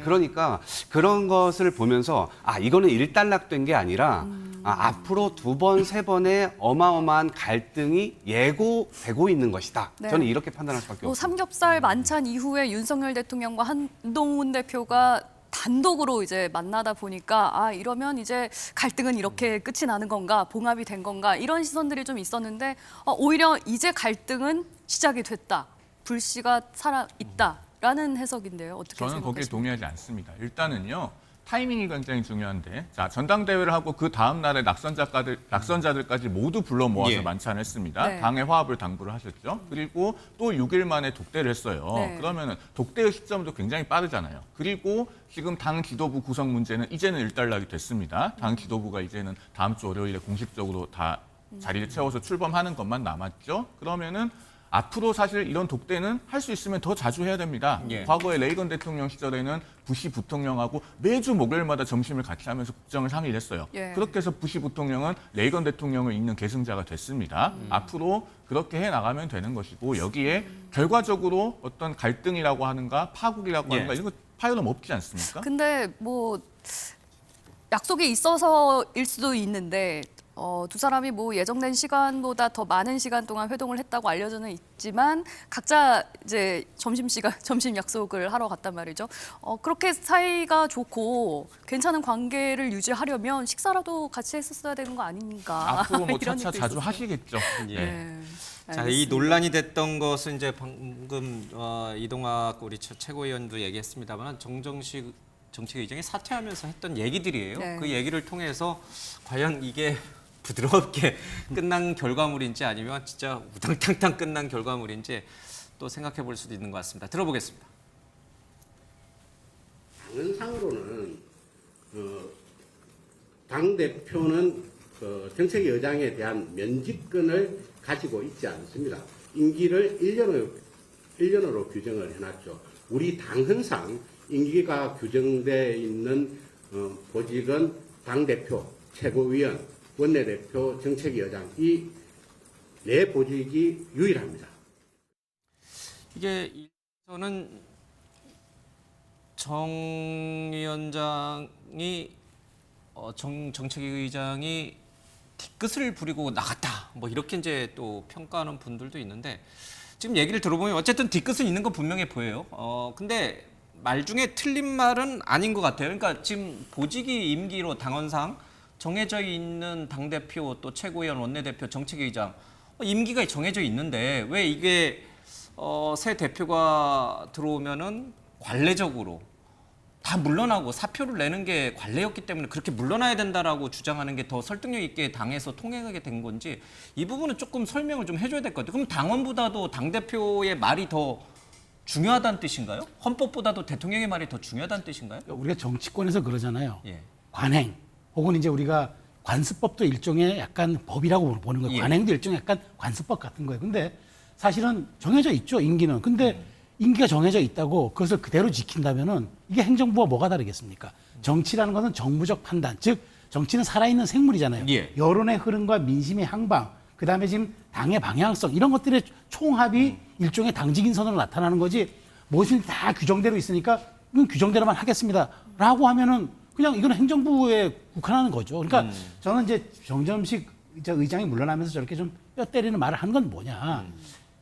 그러니까 그런 것을 보면서 이거는 일단락된 게 아니라 앞으로 2번, 3번의 어마어마한 갈등이 예고되고 있는 것이다. 저는 이렇게 판단할 수밖에 없습니다. 삼겹살 만찬 이후에 윤석열 대통령과 한동훈 대표가 단독으로 이제 만나다 보니까 이러면 이제 갈등은 이렇게 끝이 나는 건가, 봉합이 된 건가 이런 시선들이 좀 있었는데 오히려 이제 갈등은 시작이 됐다, 불씨가 살아 있다라는 해석인데요. 어떻게 저는 생각하십니까? 거기에 동의하지 않습니다. 일단은요. 타이밍이 굉장히 중요한데, 자 전당대회를 하고 그 다음 날에 낙선자들까지 모두 불러 모아서 만찬을 했습니다. 당의 화합을 당부를 하셨죠. 그리고 또 6일 만에 독대를 했어요. 그러면은 독대의 시점도 굉장히 빠르잖아요. 그리고 지금 당 지도부 구성 문제는 이제는 일단락이 됐습니다. 당 지도부가 이제는 다음 주 월요일에 공식적으로 다 자리를 채워서 출범하는 것만 남았죠. 그러면은 앞으로 사실 이런 독대는 할 수 있으면 더 자주 해야 됩니다. 과거에 레이건 대통령 시절에는 부시 부통령하고 매주 목요일마다 점심을 같이 하면서 국정을 상의를 했어요. 그렇게 해서 부시 부통령은 레이건 대통령을 잇는 계승자가 됐습니다. 앞으로 그렇게 해나가면 되는 것이고 여기에 결과적으로 어떤 갈등이라고 하는가 파국이라고 하는가 이런 거 파열음 없지 않습니까? 근데 뭐 약속이 있어서일 수도 있는데 두 사람이 뭐 예정된 시간보다 더 많은 시간 동안 회동을 했다고 알려져는 있지만 각자 이제 점심 약속을 하러 갔단 말이죠. 그렇게 사이가 좋고 괜찮은 관계를 유지하려면 식사라도 같이 했었어야 되는 거 아닌가. 앞으로 뭐 이런 차차 얘기도 자주 있었어요. 하시겠죠. 자, 이 논란이 됐던 것은 이제 방금 이동학 우리 최고위원도 얘기했습니다만 정정식 정책위원장이 사퇴하면서 했던 얘기들이에요. 그 얘기를 통해서 과연 이게 부드럽게 끝난 결과물인지 아니면 진짜 우당탕탕 끝난 결과물인지 또 생각해 볼 수도 있는 것 같습니다. 들어보겠습니다. 당헌상으로는 당대표는 정책위 의장에 대한 면직권을 가지고 있지 않습니다. 임기를 1년으로 규정을 해놨죠. 우리 당헌상 임기가 규정되어 있는 보직은 당대표, 최고위원, 원내대표, 정책위 의장 이 네 보직이 유일합니다. 이게 저는 정 위원장이 정책위 의장이 뒤끝을 부리고 나갔다 뭐 이렇게 이제 또 평가하는 분들도 있는데 지금 얘기를 들어보면 어쨌든 뒤끝은 있는 거 분명해 보여요. 근데 말 중에 틀린 말은 아닌 것 같아요. 그러니까 지금 보직이 임기로 당헌상 정해져 있는 당대표 또 최고위원 원내대표 정책위의장 임기가 정해져 있는데 왜 이게 새 대표가 들어오면은 관례적으로 다 물러나고 사표를 내는 게 관례였기 때문에 그렇게 물러나야 된다라고 주장하는 게 더 설득력 있게 당에서 통행하게 된 건지 이 부분은 조금 설명을 좀 해줘야 될 것 같아요. 그럼 당원보다도 당대표의 말이 더 중요하다는 뜻인가요? 헌법보다도 대통령의 말이 더 중요하다는 뜻인가요? 우리가 정치권에서 그러잖아요. 관행 혹은 이제 우리가 관습법도 일종의 약간 법이라고 보는 거예요. 관행도 일종의 약간 관습법 같은 거예요. 근데 사실은 정해져 있죠, 임기는. 근데 임기가 정해져 있다고 그것을 그대로 지킨다면은 이게 행정부와 뭐가 다르겠습니까? 정치라는 것은 정무적 판단, 즉 정치는 살아있는 생물이잖아요. 예. 여론의 흐름과 민심의 향방, 그다음에 지금 당의 방향성 이런 것들의 총합이 일종의 당직 인선으로 나타나는 거지. 무엇이 다 규정대로 있으니까 이건 규정대로만 하겠습니다라고 하면은 그냥 이건 행정부에 국한하는 거죠. 그러니까 저는 이제 정점식 의장이 물러나면서 저렇게 좀 뼈 때리는 말을 한 건 뭐냐.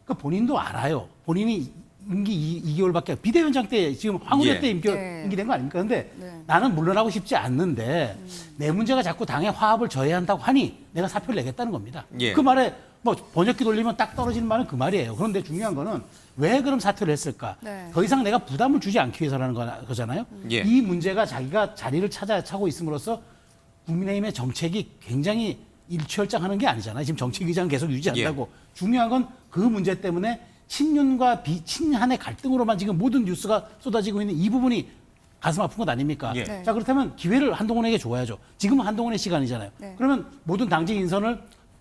그러니까 본인도 알아요. 본인이 임기 2개월밖에 비대위원장 때 지금 황운하 때 임기된 거 아닙니까? 근데 나는 물러나고 싶지 않는데 내 문제가 자꾸 당의 화합을 저해한다고 하니 내가 사표를 내겠다는 겁니다. 그 말에 뭐 번역기 돌리면 딱 떨어지는 말은 그 말이에요. 그런데 중요한 거는 왜 그럼 사퇴를 했을까? 더 이상 내가 부담을 주지 않기 위해서라는 거잖아요. 이 문제가 자기가 자리를 차고 있음으로써 국민의힘의 정책이 굉장히 일취월장하는 게 아니잖아요. 지금 정책 의장은 계속 유지한다고. 중요한 건 그 문제 때문에 친윤과 비친한의 갈등으로만 지금 모든 뉴스가 쏟아지고 있는 이 부분이 가슴 아픈 것 아닙니까? 자, 그렇다면 기회를 한동훈에게 줘야죠. 지금은 한동훈의 시간이잖아요. 그러면 모든 당직 인선을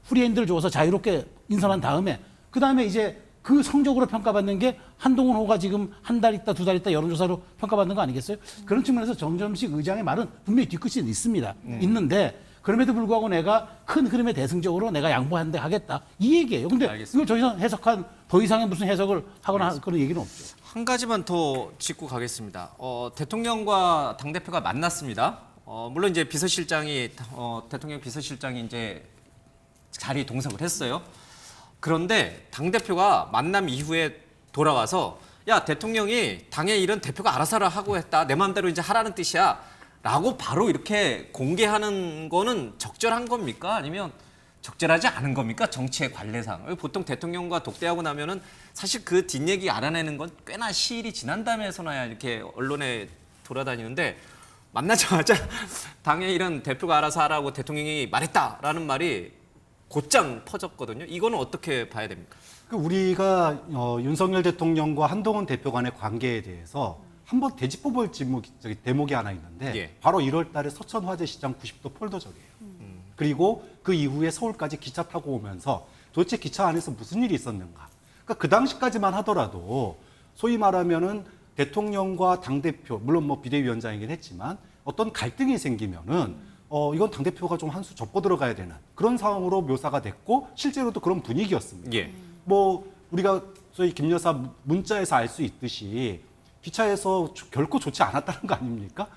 프리핸드를 줘서 자유롭게 인선한 다음에 그다음에 이제 그 성적으로 평가받는 게 한동훈 호가 지금 한 달 있다 두 달 있다 여론조사로 평가받는 거 아니겠어요? 그런 측면에서 정점식 의장의 말은 분명히 뒤끝이 있습니다. 있는데 그럼에도 불구하고 내가 큰 흐름의 대승적으로 내가 양보하는데 하겠다. 이 얘기예요. 근데 이걸 더 이상 해석한 더 이상의 무슨 해석을 하거나 그런 얘기는 없죠. 한 가지만 더 짚고 가겠습니다. 대통령과 당대표가 만났습니다. 물론 이제 비서실장이 대통령 비서실장이 이제 자리 동석을 했어요. 그런데 당대표가 만남 이후에 돌아와서 야, 대통령이 당의 일은 대표가 알아서 하고 했다. 내 마음대로 이제 하라는 뜻이야. 라고 바로 이렇게 공개하는 거는 적절한 겁니까? 아니면 적절하지 않은 겁니까? 정치의 관례상. 보통 대통령과 독대하고 나면은 사실 그 뒷얘기 알아내는 건 꽤나 시일이 지난 다음에서나야 이렇게 언론에 돌아다니는데 만나자마자 당의 일은 대표가 알아서 하라고 대통령이 말했다라는 말이 곧장 퍼졌거든요. 이거는 어떻게 봐야 됩니까? 우리가 윤석열 대통령과 한동훈 대표 간의 관계에 대해서 한번 되짚어볼 대목이 하나 있는데 바로 1월 달에 서천 화재시장 90도 폴더적이에요. 그리고 그 이후에 서울까지 기차 타고 오면서 도대체 기차 안에서 무슨 일이 있었는가. 그러니까 그 당시까지만 하더라도 소위 말하면은 대통령과 당대표, 물론 뭐 비대위원장이긴 했지만 어떤 갈등이 생기면은 이건 당대표가 좀 한 수 접고 들어가야 되는 그런 상황으로 묘사가 됐고 실제로도 그런 분위기였습니다. 뭐 우리가 소위 김 여사 문자에서 알 수 있듯이 기차에서 결코 좋지 않았다는 거 아닙니까?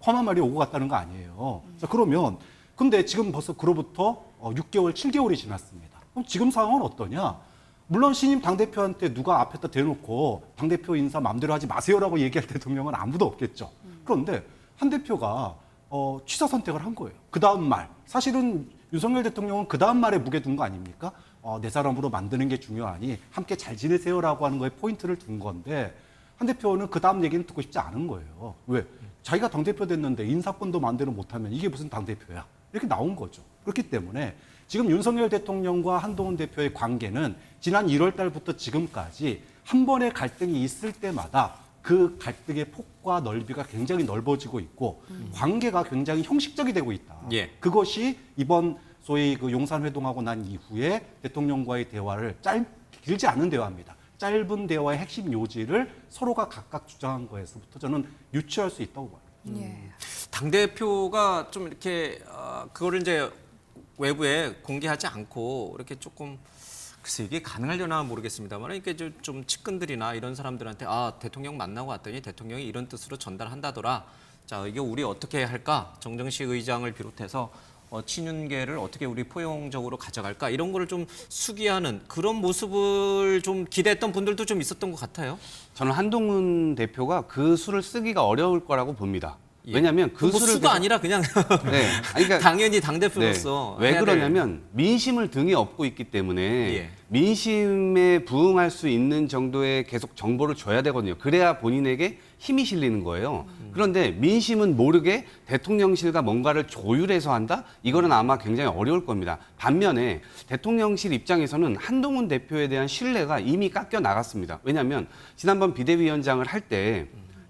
험한 말이 오고 갔다는 거 아니에요. 자, 그러면 근데 지금 벌써 그로부터 6개월, 7개월이 지났습니다. 그럼 지금 상황은 어떠냐? 물론 신임 당대표한테 누가 앞에다 대놓고 당대표 인사 마음대로 하지 마세요라고 얘기할 대통령은 아무도 없겠죠. 그런데 한 대표가 취사 선택을 한 거예요. 그 다음 말. 사실은 윤석열 대통령은 그 다음 말에 무게 둔 거 아닙니까? 내 사람으로 만드는 게 중요하니 함께 잘 지내세요라고 하는 거에 포인트를 둔 건데 한 대표는 그 다음 얘기는 듣고 싶지 않은 거예요. 왜? 자기가 당대표 됐는데 인사권도 마음대로 못하면 이게 무슨 당대표야. 이렇게 나온 거죠. 그렇기 때문에 지금 윤석열 대통령과 한동훈 대표의 관계는 지난 1월 달부터 지금까지 한 번의 갈등이 있을 때마다 그 갈등의 폭과 넓이가 굉장히 넓어지고 있고 관계가 굉장히 형식적이 되고 있다. 그것이 이번 소위 그 용산회동하고 난 이후에 대통령과의 대화를 길지 않은 대화입니다. 짧은 대화의 핵심 요지를 서로가 각각 주장한 거에서부터 저는 유추할 수 있다고 봐요. 당대표가 좀 이렇게 그거를 이제 외부에 공개하지 않고 이렇게 조금 글쎄 이게 가능하려나 모르겠습니다만 이렇게 좀 측근들이나 이런 사람들한테 대통령 만나고 왔더니 대통령이 이런 뜻으로 전달한다더라. 자, 이게 우리 어떻게 할까? 정정식 의장을 비롯해서 친윤계를 어떻게 우리 포용적으로 가져갈까 이런 거를 좀 수기하는 그런 모습을 좀 기대했던 분들도 좀 있었던 것 같아요. 저는 한동훈 대표가 그 수를 쓰기가 어려울 거라고 봅니다. 왜냐하면 그 수를 수가 아니라 그냥 그러니까 당연히 당대표로서 왜 그러냐면 민심을 등에 업고 있기 때문에 민심에 부응할 수 있는 정도의 계속 정보를 줘야 되거든요. 그래야 본인에게 힘이 실리는 거예요. 그런데 민심은 모르게 대통령실과 뭔가를 조율해서 한다? 이거는 아마 굉장히 어려울 겁니다. 반면에 대통령실 입장에서는 한동훈 대표에 대한 신뢰가 이미 깎여 나갔습니다. 왜냐하면 지난번 비대위원장을 할 때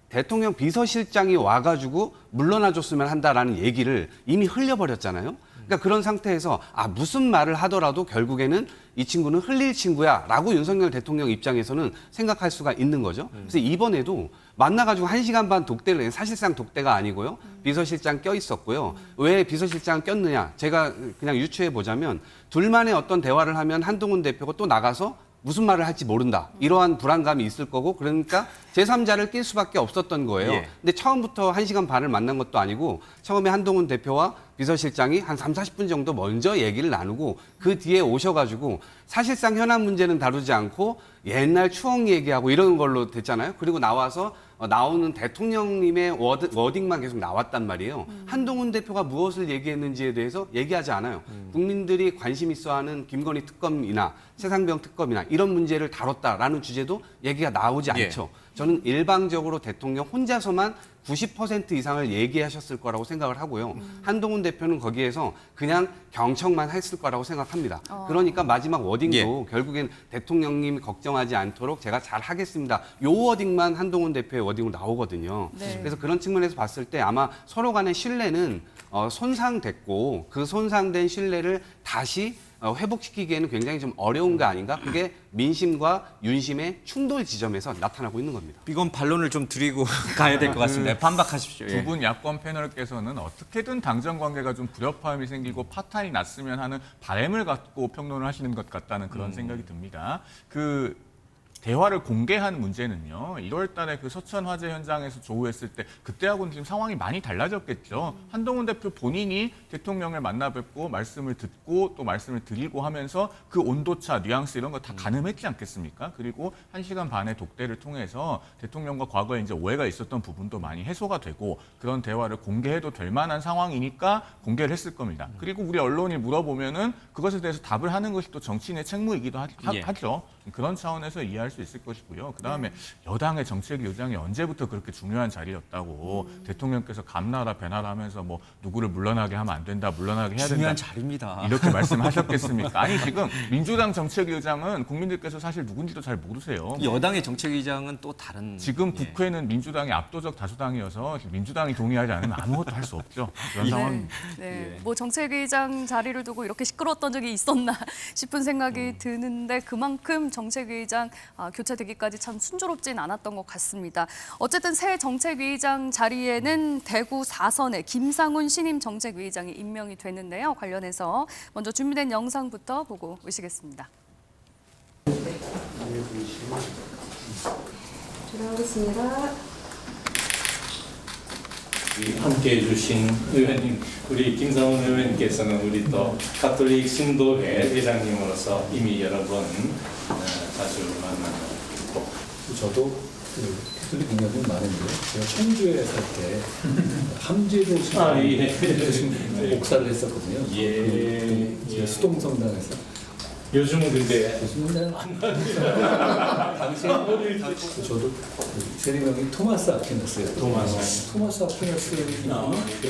대통령 비서실장이 와가지고 물러나줬으면 한다라는 얘기를 이미 흘려버렸잖아요. 그러니까 그런 상태에서 무슨 말을 하더라도 결국에는 이 친구는 흘릴 친구야라고 윤석열 대통령 입장에서는 생각할 수가 있는 거죠. 그래서 이번에도 만나가지고 1시간 반 독대를 사실상 독대가 아니고요. 비서실장 껴 있었고요. 왜 비서실장 꼈느냐? 제가 그냥 유추해 보자면 둘만의 어떤 대화를 하면 한동훈 대표가 또 나가서 무슨 말을 할지 모른다. 이러한 불안감이 있을 거고 그러니까 제3자를 낄 수밖에 없었던 거예요. 예. 근데 처음부터 1시간 반을 만난 것도 아니고 처음에 한동훈 대표와 비서실장이 한 3, 40분 정도 먼저 얘기를 나누고 그 뒤에 오셔가지고 사실상 현안 문제는 다루지 않고 옛날 추억 얘기하고 이런 걸로 됐잖아요. 그리고 나와서 나오는 대통령님의 워딩만 계속 나왔단 말이에요. 한동훈 대표가 무엇을 얘기했는지에 대해서 얘기하지 않아요. 국민들이 관심 있어하는 김건희 특검이나 최상병 특검이나 이런 문제를 다뤘다라는 주제도 얘기가 나오지 않죠. 저는 일방적으로 대통령 혼자서만 90% 이상을 얘기하셨을 거라고 생각을 하고요. 한동훈 대표는 거기에서 그냥 경청만 했을 거라고 생각합니다. 그러니까 마지막 워딩도 결국엔 대통령님이 걱정하지 않도록 제가 잘 하겠습니다. 요 워딩만 한동훈 대표의 워딩으로 나오거든요. 네. 그래서 그런 측면에서 봤을 때 아마 서로 간의 신뢰는 손상됐고 그 손상된 신뢰를 다시 회복시키기에는 굉장히 좀 어려운 거 아닌가? 그게 민심과 윤심의 충돌 지점에서 나타나고 있는 겁니다. 이건 반론을 좀 드리고 가야 될 것 같습니다. 반박하십시오. 두 분 야권 패널께서는 어떻게든 당정 관계가 좀 불협화음이 생기고 파탄이 났으면 하는 바람을 갖고 평론을 하시는 것 같다는 그런 생각이 듭니다. 대화를 공개한 문제는요. 1월 달에 그 서천 화재 현장에서 조우했을 때 그때하고는 지금 상황이 많이 달라졌겠죠. 한동훈 대표 본인이 대통령을 만나 뵙고 말씀을 듣고 또 말씀을 드리고 하면서 그 온도차, 뉘앙스 이런 거 다 가늠했지 않겠습니까? 그리고 1시간 반의 독대를 통해서 대통령과 과거에 이제 오해가 있었던 부분도 많이 해소가 되고 그런 대화를 공개해도 될 만한 상황이니까 공개를 했을 겁니다. 그리고 우리 언론이 물어보면은 그것에 대해서 답을 하는 것이 또 정치인의 책무이기도 하죠. 그런 차원에서 이해할 수 있을 것이고요. 그다음에 여당의 정책 의장이 언제부터 그렇게 중요한 자리였다고 대통령께서 감나라 배나라 하면서 뭐 누구를 물러나게 하면 안 된다, 물러나게 해야 된다. 중요한 자리입니다. 이렇게 말씀하셨겠습니까? 아니 지금 민주당 정책 의장은 국민들께서 사실 누군지도 잘 모르세요. 여당의 정책 의장은 또 다른. 지금 국회는 민주당이 압도적 다수당이어서 민주당이 동의하지 않으면 아무것도 할 수 없죠. 그런 상황입니다. 네. 뭐 정책의장 자리를 두고 이렇게 시끄러웠던 적이 있었나 싶은 생각이 드는데 그만큼 정책위의장 교체되기까지 참 순조롭진 않았던 것 같습니다. 어쨌든 새 정책위의장 자리에는 대구 4선의 김상훈 신임 정책위의장이 임명이 됐는데요. 관련해서 먼저 준비된 영상부터 보고 오시겠습니다. 들어가겠습니다. 함께해 주신 의원님, 우리 김상훈 의원님께서는 우리 또 가톨릭 신도회 회장님으로서 이미 여러 번 자주 만나고 저도 가톨릭 공약은 많은데 제가 청주에 살 때 함재로 신도에 목사를 했었거든요. 그 수동성당에서. 요즘은 근데 당시 저도 세리명이 토마스 아퀴나스예요. 토마스 아퀴나스는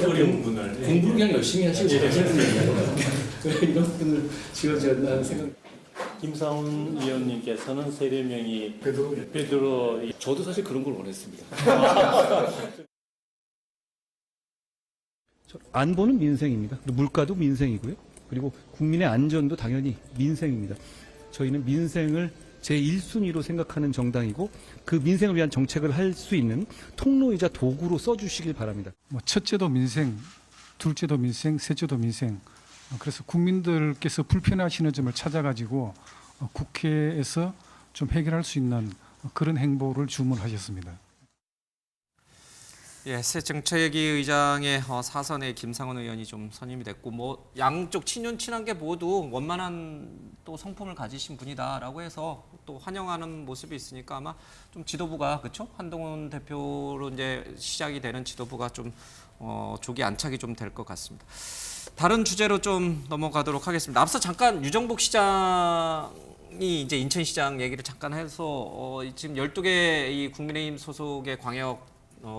어려운 분을 공부를 그냥 열심히 하시고 왜 이런 분을 지어졌나 하는 생각. 김상훈 의원님께서는 세례명이 베드로. 저도 사실 그런 걸 원했습니다. 안보는 민생입니다. 물가도 민생이고요. 그리고 국민의 안전도 당연히 민생입니다. 저희는 민생을 제1순위로 생각하는 정당이고 그 민생을 위한 정책을 할 수 있는 통로이자 도구로 써주시길 바랍니다. 뭐 첫째도 민생, 둘째도 민생, 셋째도 민생. 그래서 국민들께서 불편하시는 점을 찾아가지고 국회에서 좀 해결할 수 있는 그런 행보를 주문하셨습니다. 예, 새 정책위 의장의 사선의 김상훈 의원이 좀 선임이 됐고 뭐 양쪽 친윤 친한계 모두 원만한 또 성품을 가지신 분이다라고 해서 또 환영하는 모습이 있으니까 아마 좀 지도부가 그렇죠? 한동훈 대표로 이제 시작이 되는 지도부가 좀 조기 안착이 좀 될 것 같습니다. 다른 주제로 좀 넘어가도록 하겠습니다. 앞서 잠깐 유정복 시장이 이제 인천시장 얘기를 잠깐 해서 지금 12개 이 국민의힘 소속의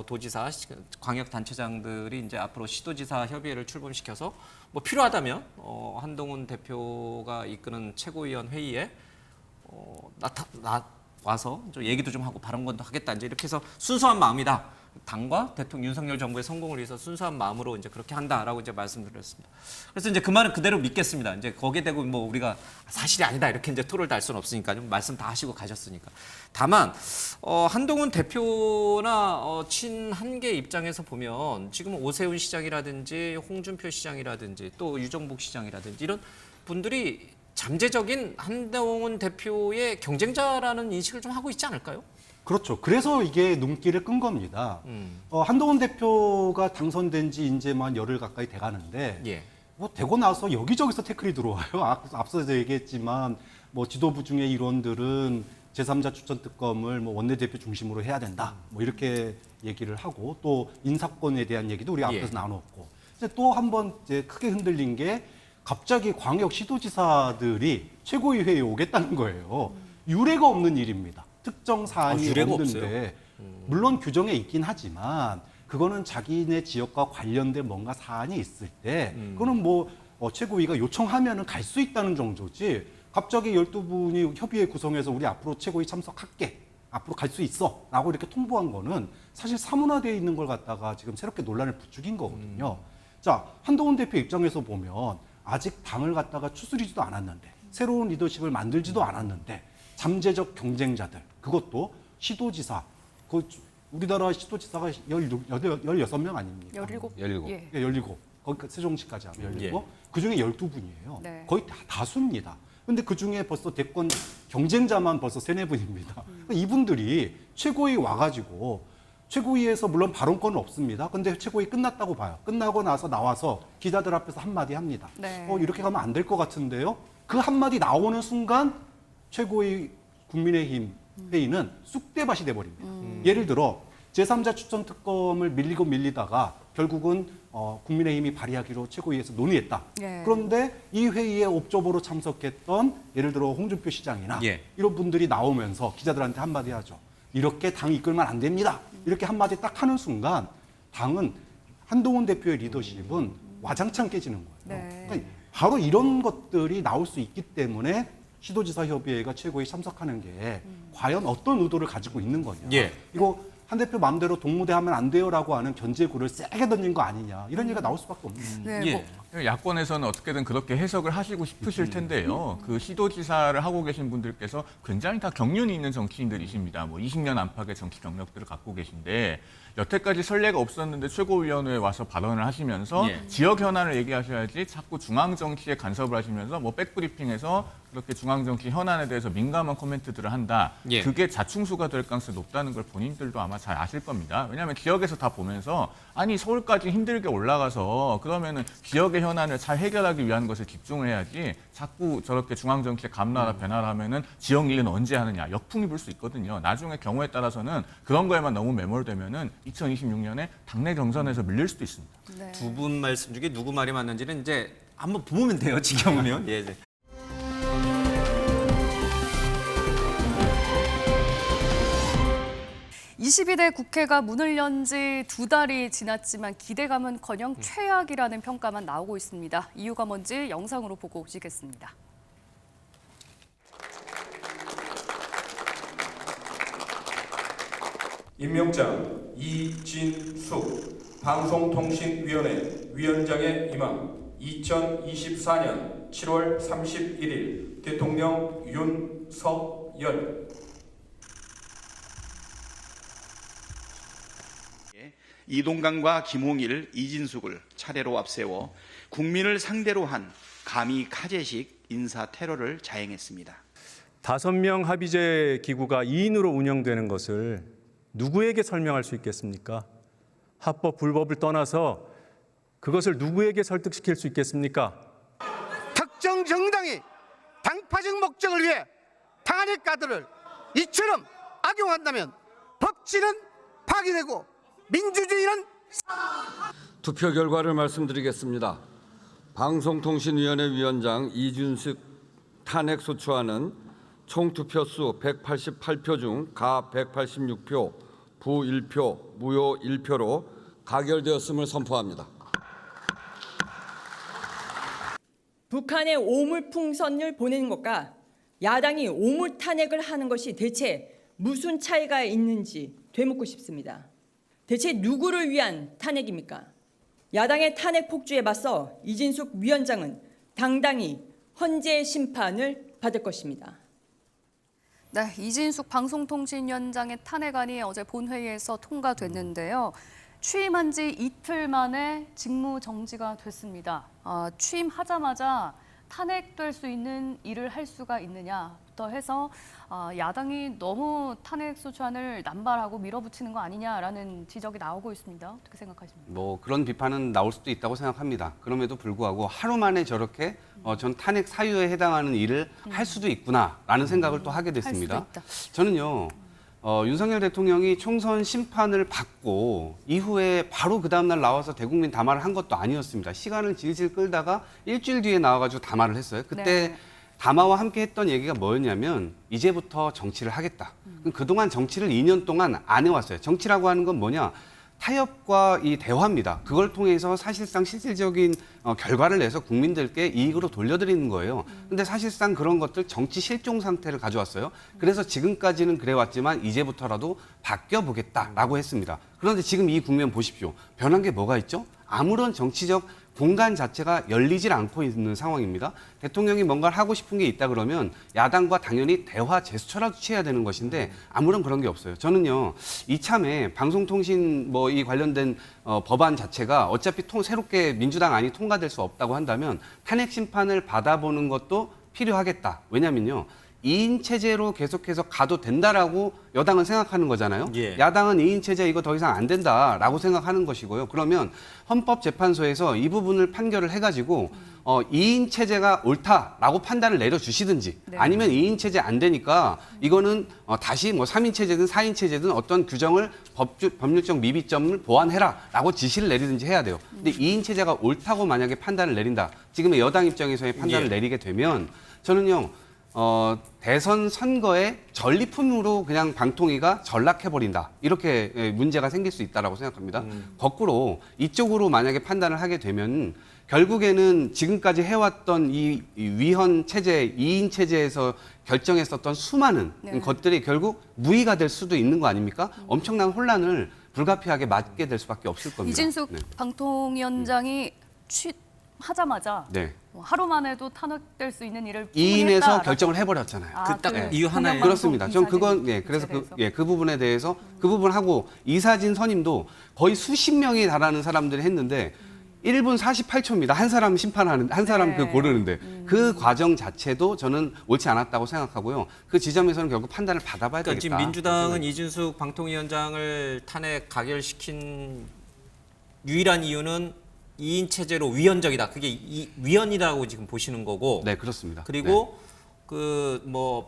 도지사, 광역단체장들이 이제 앞으로 시도지사 협의회를 출범시켜서 뭐 필요하다면 한동훈 대표가 이끄는 최고위원 회의에 와서 좀 얘기도 좀 하고 발언권도 하겠다 이제 이렇게 해서 순수한 마음이다. 당과 대통령 윤석열 정부의 성공을 위해서 순수한 마음으로 이제 그렇게 한다라고 이제 말씀드렸습니다. 그래서 이제 그 말은 그대로 믿겠습니다. 이제 거기에 대고 뭐 우리가 사실이 아니다 이렇게 이제 토를 달 수는 없으니까요. 말씀 다 하시고 가셨으니까. 다만 한동훈 대표나 친한계 입장에서 보면 지금 오세훈 시장이라든지 홍준표 시장이라든지 또 유정복 시장이라든지 이런 분들이 잠재적인 한동훈 대표의 경쟁자라는 인식을 좀 하고 있지 않을까요? 그렇죠. 그래서 이게 눈길을 끈 겁니다. 한동훈 대표가 당선된 지 이제 만 열흘 가까이 돼가는데 예. 뭐 되고 나서 여기저기서 태클이 들어와요. 앞서 얘기했지만 뭐 지도부 중의 일원들은 제3자 추천 특검을 뭐 원내대표 중심으로 해야 된다. 뭐 이렇게 얘기를 하고 또 인사권에 대한 얘기도 우리 앞에서 나눴고 이제 또 한 번 이제 크게 흔들린 게 갑자기 광역 시도지사들이 최고위 회의에 오겠다는 거예요. 유례가 없는 일입니다. 특정 사안이 유례가 없는데 물론 규정에 있긴 하지만 그거는 자기네 지역과 관련된 뭔가 사안이 있을 때 그거는 뭐 최고위가 요청하면은 갈 수 있다는 정도지 갑자기 12분이 협의회 구성해서 우리 앞으로 최고위 참석할게. 앞으로 갈 수 있어. 라고 이렇게 통보한 거는 사실 사문화되어 있는 걸 갖다가 지금 새롭게 논란을 부추긴 거거든요. 자, 한동훈 대표 입장에서 보면 아직 당을 갖다가 추스리지도 않았는데 새로운 리더십을 만들지도 않았는데 잠재적 경쟁자들 그것도 시도지사 우리나라 시도지사가 16명 아닙니까? 17. 예. 17. 거기 세종시까지 하면 17. 예. 그중에 12분이에요. 네. 거의 다수입니다. 근데 그중에 벌써 대권 경쟁자만 벌써 3-4분입니다. 이분들이 최고위 와가지고 최고위에서 물론 발언권은 없습니다. 근데 최고위 끝났다고 봐요. 끝나고 나서 나와서 기자들 앞에서 한마디 합니다. 네. 이렇게 가면 안 될 것 같은데요. 그 한마디 나오는 순간 최고위 국민의힘 회의는 쑥대밭이 돼버립니다. 예를 들어 제3자 추천 특검을 밀리다가 결국은 국민의힘이 발의하기로 최고위에서 논의했다. 예. 그런데 이 회의에 옵저버로 참석했던 예를 들어 홍준표 시장이나 예. 이런 분들이 나오면서 기자들한테 한마디 하죠. 이렇게 당 이끌면 안 됩니다. 이렇게 한마디 딱 하는 순간 당은 한동훈 대표의 리더십은 와장창 깨지는 거예요. 네. 그러니까 바로 이런 것들이 나올 수 있기 때문에 시도지사 협의회가 최고에 참석하는 게 과연 어떤 의도를 가지고 있는 거냐. 예. 이거 한 대표 마음대로 동무대하면 안 돼요라고 하는 견제구를 세게 던진 거 아니냐. 이런 얘기가 나올 수밖에 없는 거예요. 네, 예. 야권에서는 어떻게든 그렇게 해석을 하시고 싶으실 텐데요. 그 시도지사를 하고 계신 분들께서 굉장히 다 경륜이 있는 정치인들이십니다. 뭐 20년 안팎의 정치 경력들을 갖고 계신데 여태까지 선례가 없었는데 최고위원회에 와서 발언을 하시면서 예. 지역 현안을 얘기하셔야지 자꾸 중앙 정치에 간섭을 하시면서 뭐 백브리핑에서 그렇게 중앙 정치 현안에 대해서 민감한 코멘트들을 한다. 예. 그게 자충수가 될 가능성이 높다는 걸 본인들도 아마 잘 아실 겁니다. 왜냐하면 지역에서 다 보면서 아니 서울까지 힘들게 올라가서 그러면은 지역의 현안을 잘 해결하기 위한 것에 집중을 해야지 자꾸 저렇게 중앙 정치에 감나라 배나라 하면은 지역 일은 언제 하느냐 역풍이 불 수 있거든요. 나중에 경우에 따라서는 그런 거에만 너무 매몰되면은 2026년에 당내 경선에서 밀릴 수도 있습니다. 네. 두 분 말씀 중에 누구 말이 맞는지는 이제 한번 보면 돼요. 지켜보면. 예, 네. (22대) 국회가 문을 연 지 2달이 지났지만 기대감은커녕 최악이라는 평가만 나오고 있습니다. 이유가 뭔지 영상으로 보고 오시겠습니다. 임명장 이진숙 방송통신위원회 위원장의 임함 2024년 7월 31일 대통령 윤석열 이동강과 김홍일, 이진숙을 차례로 앞세워 국민을 상대로 한 가미카제식 인사 테러를 자행했습니다. 5명 합의제 기구가 2인으로 운영되는 것을 누구에게 설명할 수 있겠습니까? 합법, 불법을 떠나서 그것을 누구에게 설득시킬 수 있겠습니까? 특정 정당이 당파적 목적을 위해 당한의 카드를 이처럼 악용한다면 법치는 파괴되고 민주주의는 투표 결과를 말씀드리겠습니다. 방송통신위원회 위원장 이준석 탄핵 소추안은 총 투표수 188표 중 가 186표, 부 1표, 무효 1표로 가결되었음을 선포합니다. 북한의 오물풍선을 보내는 것과 야당이 오물 탄핵을 하는 것이 대체 무슨 차이가 있는지 되묻고 싶습니다. 대체 누구를 위한 탄핵입니까? 야당의 탄핵 폭주에 맞서 이진숙 위원장은 당당히 헌재 심판을 받을 것입니다. 네, 이진숙 방송통신위원장의 탄핵안이 어제 본회의에서 통과됐는데요. 취임한 지 이틀 만에 직무 정지가 됐습니다. 취임하자마자 탄핵될 수 있는 일을 할 수가 있느냐부터 해서 야당이 너무 탄핵 소추안을 남발하고 밀어붙이는 거 아니냐라는 지적이 나오고 있습니다. 어떻게 생각하십니까? 뭐 그런 비판은 나올 수도 있다고 생각합니다. 그럼에도 불구하고 하루 만에 저렇게 전 탄핵 사유에 해당하는 일을 할 수도 있구나라는 생각을 또 하게 됐습니다. 저는요. 윤석열 대통령이 총선 심판을 받고 이후에 바로 그 다음날 나와서 대국민 담화를 한 것도 아니었습니다. 시간을 질질 끌다가 일주일 뒤에 나와가지고 담화를 했어요. 그때 담화와 함께 했던 얘기가 뭐였냐면 이제부터 정치를 하겠다. 그동안 정치를 2년 동안 안 해왔어요. 정치라고 하는 건 뭐냐? 타협과 이 대화입니다. 그걸 통해서 사실상 실질적인 결과를 내서 국민들께 이익으로 돌려드리는 거예요. 근데 사실상 그런 것들 정치 실종 상태를 가져왔어요. 그래서 지금까지는 그래왔지만 이제부터라도 바뀌어보겠다라고 했습니다. 그런데 지금 이 국면 보십시오. 변한 게 뭐가 있죠? 아무런 정치적 공간 자체가 열리질 않고 있는 상황입니다. 대통령이 뭔가를 하고 싶은 게 있다 그러면 야당과 당연히 대화 제스처라도 취해야 되는 것인데 아무런 그런 게 없어요. 저는요, 이참에 방송통신 이 관련된 법안 자체가 어차피 새롭게 민주당 안이 통과될 수 없다고 한다면 탄핵 심판을 받아보는 것도 필요하겠다. 왜냐면요. 2인 체제로 계속해서 가도 된다라고 여당은 생각하는 거잖아요. 야당은 2인 체제 이거 더 이상 안 된다라고 생각하는 것이고요. 그러면 헌법재판소에서 이 부분을 판결을 해가지고 2인 체제가 옳다라고 판단을 내려주시든지 아니면 2인 체제 안 되니까 이거는 다시 3인 체제든 4인 체제든 어떤 규정을 법률적 미비점을 보완해라라고 지시를 내리든지 해야 돼요. 근데 2인 체제가 옳다고 만약에 판단을 내린다. 지금의 여당 입장에서의 판단을 내리게 되면 저는요. 대선 선거의 전리품으로 그냥 방통위가 전락해버린다. 이렇게 문제가 생길 수 있다고 생각합니다. 거꾸로 이쪽으로 만약에 판단을 하게 되면 결국에는 지금까지 해왔던 이 위헌 체제, 2인 체제에서 결정했었던 수많은 것들이 결국 무의가 될 수도 있는 거 아닙니까? 엄청난 혼란을 불가피하게 맞게 될 수밖에 없을 겁니다. 이진숙 방통위원장이 하자마자 하루 만에도 탄핵될 수 있는 일을 2인에서 결정을 해버렸잖아요. 딱 이유 하나에 그렇습니다. 전 그건 그래서 그 부분에 대해서 그 부분하고 이사진 선임도 거의 수십 명이 달하는 사람들이 했는데 1분 48초입니다. 한 사람 심판하는 한 사람 고르는데 그 과정 자체도 저는 옳지 않았다고 생각하고요. 그 지점에서는 결국 판단을 받아봐야 되겠다. 지금 민주당은 이준숙 방통위원장을 탄핵 가결시킨 유일한 이유는 2인 체제로 위헌적이다. 그게 위헌이라고 지금 보시는 거고. 네, 그렇습니다. 그리고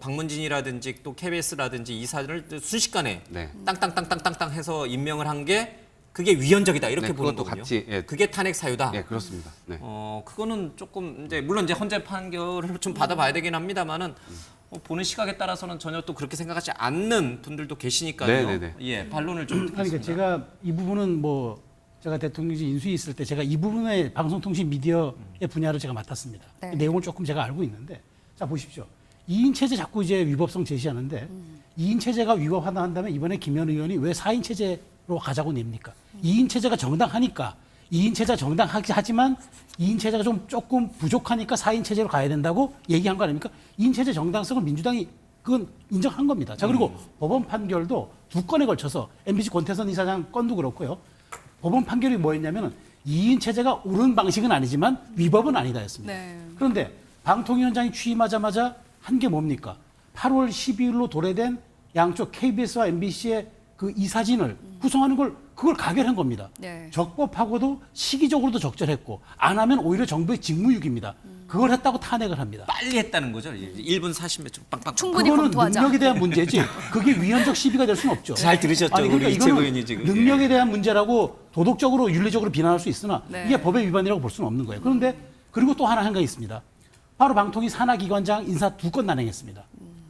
박문진이라든지 또 KBS라든지 이사를 순식간에 땅땅땅땅땅땅 해서 임명을 한 게 그게 위헌적이다 이렇게 보는 거군요. 그게 탄핵 사유다. 네, 그렇습니다. 그거는 조금 물론 헌재 판결을 좀 받아봐야 되긴 합니다만은 보는 시각에 따라서는 전혀 또 그렇게 생각하지 않는 분들도 계시니까요. 반론을 좀 듣겠습니다. 그러니까 제가 이 부분은 제가 대통령직 인수위 있을 때 제가 이 부분의 방송통신 미디어의 분야를 제가 맡았습니다. 내용을 조금 제가 알고 있는데 자 보십시오. 2인 체제 자꾸 이제 위법성 제시하는데 2인 체제가 위법하다 한다면 이번에 김현 의원이 왜 4인 체제로 가자고 냅니까? 2인 체제가 정당하니까 2인 체제가 정당하지만 2인 체제가 조금 부족하니까 4인 체제로 가야 된다고 얘기한 거 아닙니까? 2인 체제 정당성을 민주당이 그건 인정한 겁니다. 자 그리고 법원 판결도 2건에 걸쳐서 MBC 권태선 이사장 건도 그렇고요. 법원 판결이 뭐였냐면 2인 체제가 옳은 방식은 아니지만 위법은 아니다였습니다. 그런데 방통위원장이 취임하자마자 한 게 뭡니까? 8월 12일로 도래된 양쪽 KBS와 MBC의 그 이사진을 구성하는 그걸 가결한 겁니다. 적법하고도 시기적으로도 적절했고 안 하면 오히려 정부의 직무유기입니다. 그걸 했다고 탄핵을 합니다. 빨리 했다는 거죠. 1분 40몇 초 빵빵. 충분히 그거는 검토하자. 능력에 대한 문제지. 그게 위헌적 시비가 될 수는 없죠. 잘 들으셨죠, 그러니까 우리 이채 의원이 지금. 능력에 대한 문제라고 도덕적으로 윤리적으로 비난할 수 있으나 이게 법의 위반이라고 볼 수는 없는 거예요. 그런데 그리고 또 하나 한 가지 있습니다. 바로 방통위 산하기관장 인사 2건 난행했습니다.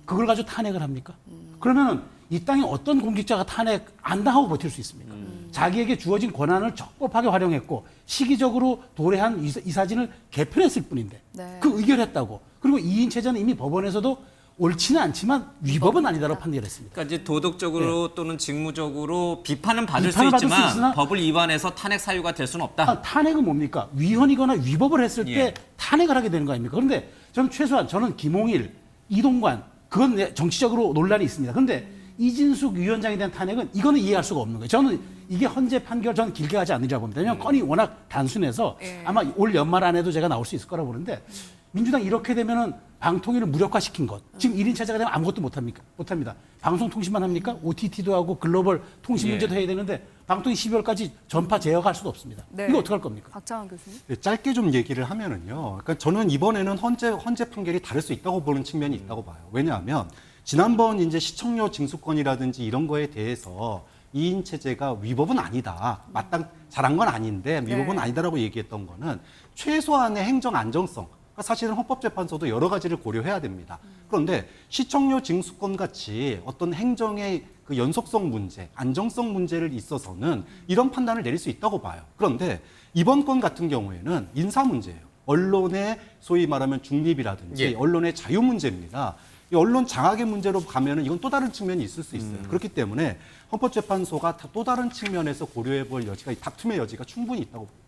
그걸 가지고 탄핵을 합니까? 그러면은 이 땅에 어떤 공직자가 탄핵 안 당하고 버틸 수 있습니까? 자기에게 주어진 권한을 적법하게 활용했고 시기적으로 도래한 이사진을 개편했을 뿐인데 그 의결했다고. 그리고 2인 체제는 이미 법원에서도 옳지는 않지만 위법은 아니다라고 판결했습니다. 그러니까 이제 도덕적으로 또는 직무적으로 비판은 받을 수 비판을 받을 수 있지만 있으나 법을 위반해서 탄핵 사유가 될 수는 없다. 탄핵은 뭡니까? 위헌이거나 위법을 했을 때 예. 탄핵을 하게 되는 거 아닙니까? 그런데 저는 최소한 저는 김홍일, 이동관 그건 정치적으로 논란이 있습니다. 그런데 이진숙 위원장에 대한 탄핵은 이거는 이해할 수가 없는 거예요. 저는 이게 헌재 판결 저는 길게 가지 않으리라고 봅니다. 왜냐하면 건이 워낙 단순해서 아마 올 연말 안에도 제가 나올 수 있을 거라고 보는데 민주당 이렇게 되면은 방통위를 무력화시킨 것. 지금 1인 체제가 되면 아무것도 못합니다. 방송통신만 합니까? OTT도 하고 글로벌 통신 문제도 해야 되는데 방통위 12월까지 전파 제어할 수도 없습니다. 네. 이거 어떻게 할 겁니까? 박장환 교수님. 짧게 좀 얘기를 하면은요. 그러니까 저는 이번에는 헌재 판결이 다를 수 있다고 보는 측면이 있다고 봐요. 왜냐하면 지난번 이제 시청료 징수권이라든지 이런 거에 대해서 2인 체제가 위법은 아니다. 마땅 잘한 건 아닌데 위법은 아니다라고 얘기했던 거는 최소한의 행정 안정성. 사실은 헌법재판소도 여러 가지를 고려해야 됩니다. 그런데 시청료 징수권 같이 어떤 행정의 그 연속성 문제, 안정성 문제를 있어서는 이런 판단을 내릴 수 있다고 봐요. 그런데 이번 건 같은 경우에는 인사 문제예요. 언론의 소위 말하면 중립이라든지 언론의 자유 문제입니다. 이 언론 장악의 문제로 가면은 이건 또 다른 측면이 있을 수 있어요. 그렇기 때문에 헌법재판소가 또 다른 측면에서 고려해볼 여지가, 다툼의 여지가 충분히 있다고 봅니다.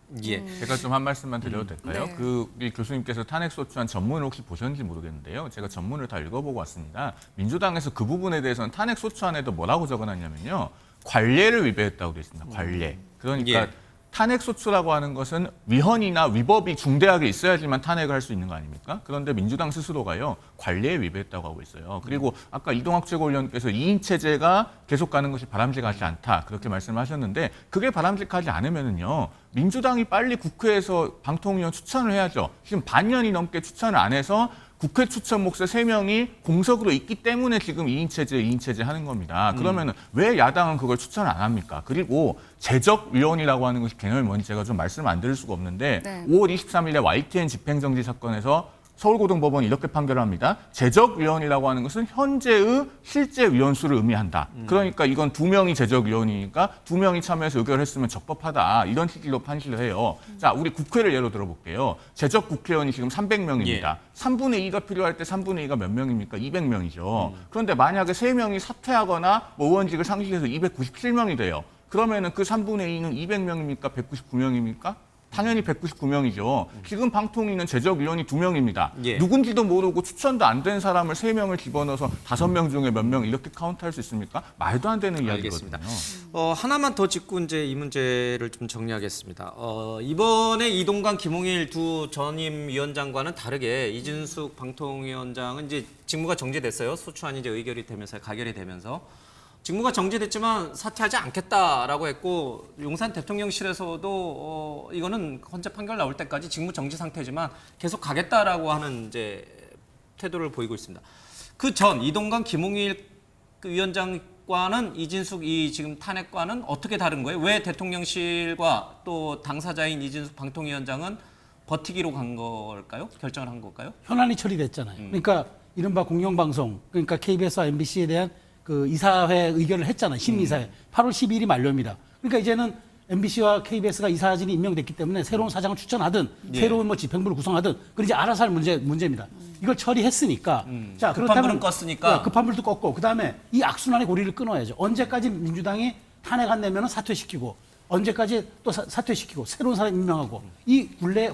제가 좀 한 말씀만 드려도 될까요? 네. 우리 교수님께서 탄핵 소추안 전문을 혹시 보셨는지 모르겠는데요. 제가 전문을 다 읽어보고 왔습니다. 민주당에서 그 부분에 대해서는 탄핵 소추안에도 뭐라고 적어놨냐면요. 관례를 위배했다고 되어 있습니다. 관례. 그러니까 탄핵 소추라고 하는 것은 위헌이나 위법이 중대하게 있어야지만 탄핵을 할 수 있는 거 아닙니까? 그런데 민주당 스스로가요. 관례에 위배했다고 하고 있어요. 그리고 아까 이동학 최고위원께서 2인 체제가 계속 가는 것이 바람직하지 않다. 그렇게 말씀하셨는데 그게 바람직하지 않으면은요. 민주당이 빨리 국회에서 방통위원 추천을 해야죠. 지금 반년이 넘게 추천을 안 해서 국회 추천 몫의 3명이 공석으로 있기 때문에 지금 2인 체제 하는 겁니다. 그러면 왜 야당은 그걸 추천을 안 합니까? 그리고 제적위원이라고 하는 것이 개념이 뭔지 제가 좀 말씀 안 드릴 수가 없는데 5월 23일에 YTN 집행정지 사건에서 서울고등법원이 이렇게 판결합니다. 제적위원이라고 하는 것은 현재의 실제 위원수를 의미한다. 그러니까 이건 2명이 제적위원이니까 2명이 참여해서 의결했으면 적법하다. 이런 취지로 판시를 해요. 자, 우리 국회를 예로 들어볼게요. 제적 국회의원이 지금 300명입니다. 3분의 2가 필요할 때 3분의 2가 몇 명입니까? 200명이죠. 그런데 만약에 3명이 사퇴하거나 뭐 의원직을 상실해서 297명이 돼요. 그러면은 그 3분의 2는 200명입니까? 199명입니까? 당연히 199명이죠. 지금 방통위는 제적위원이 2명입니다. 누군지도 모르고 추천도 안 된 사람을 3명을 집어넣어서 5명 중에 몇 명 이렇게 카운트할 수 있습니까? 말도 안 되는 이야기거든요. 하나만 더 짚고 이제 이 문제를 좀 정리하겠습니다. 이번에 이동관, 김홍일 두 전임 위원장과는 다르게 이준숙 방통위원장은 이제 직무가 정지됐어요. 소추안이 이제 의결이 되면서 가결이 되면서. 직무가 정지됐지만 사퇴하지 않겠다라고 했고 용산 대통령실에서도 이거는 헌재 판결 나올 때까지 직무 정지 상태지만 계속 가겠다라고 하는 이제 태도를 보이고 있습니다. 그 전 이동관, 김홍일 위원장과는 이진숙 이 지금 탄핵과는 어떻게 다른 거예요? 왜 대통령실과 또 당사자인 이진숙 방통위원장은 버티기로 간 걸까요? 결정을 한 걸까요? 현안이 처리됐잖아요. 그러니까 이른바 공영방송, 그러니까 KBS와 MBC에 대한 그 이사회 의결을 했잖아요. 심의사회. 8월 12일이 만료입니다. 그러니까 이제는 MBC와 KBS가 이사진이 임명됐기 때문에 새로운 사장을 추천하든 새로운 뭐 집행부를 구성하든 그건 이제 알아서 할 문제입니다. 이걸 처리했으니까 자, 급한 불은 껐으니까 급한 불도 껐고 그다음에 이 악순환의 고리를 끊어야죠. 언제까지 민주당이 탄핵 안 내면 사퇴시키고 언제까지 또 사퇴시키고 새로운 사람 임명하고 이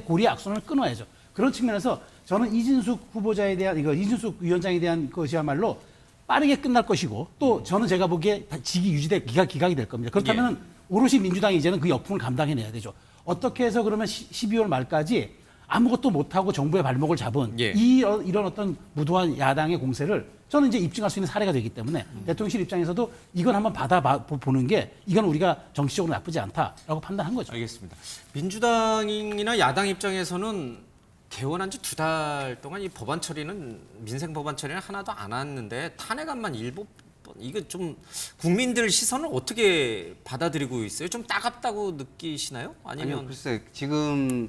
고리의 악순환을 끊어야죠. 그런 측면에서 저는 이진숙 후보자에 대한 이진숙 위원장에 대한 것이야말로 빠르게 끝날 것이고 또 저는 제가 보기에 직이 유지될 기각이 될 겁니다. 그렇다면 오롯이 민주당이 이제는 그 역풍을 감당해내야 되죠. 어떻게 해서 그러면 12월 말까지 아무것도 못하고 정부의 발목을 잡은 이런 어떤 무도한 야당의 공세를 저는 이제 입증할 수 있는 사례가 되기 때문에 대통령실 입장에서도 이건 한번 받아보는 게 이건 우리가 정치적으로 나쁘지 않다라고 판단한 거죠. 알겠습니다. 민주당이나 야당 입장에서는 개원한 지 2달 동안 이 법안 처리는 민생 법안 처리는 하나도 안 왔는데 탄핵안만 일부 번. 이거 좀 국민들 시선을 어떻게 받아들이고 있어요? 좀 따갑다고 느끼시나요? 아니면 아니요, 글쎄 지금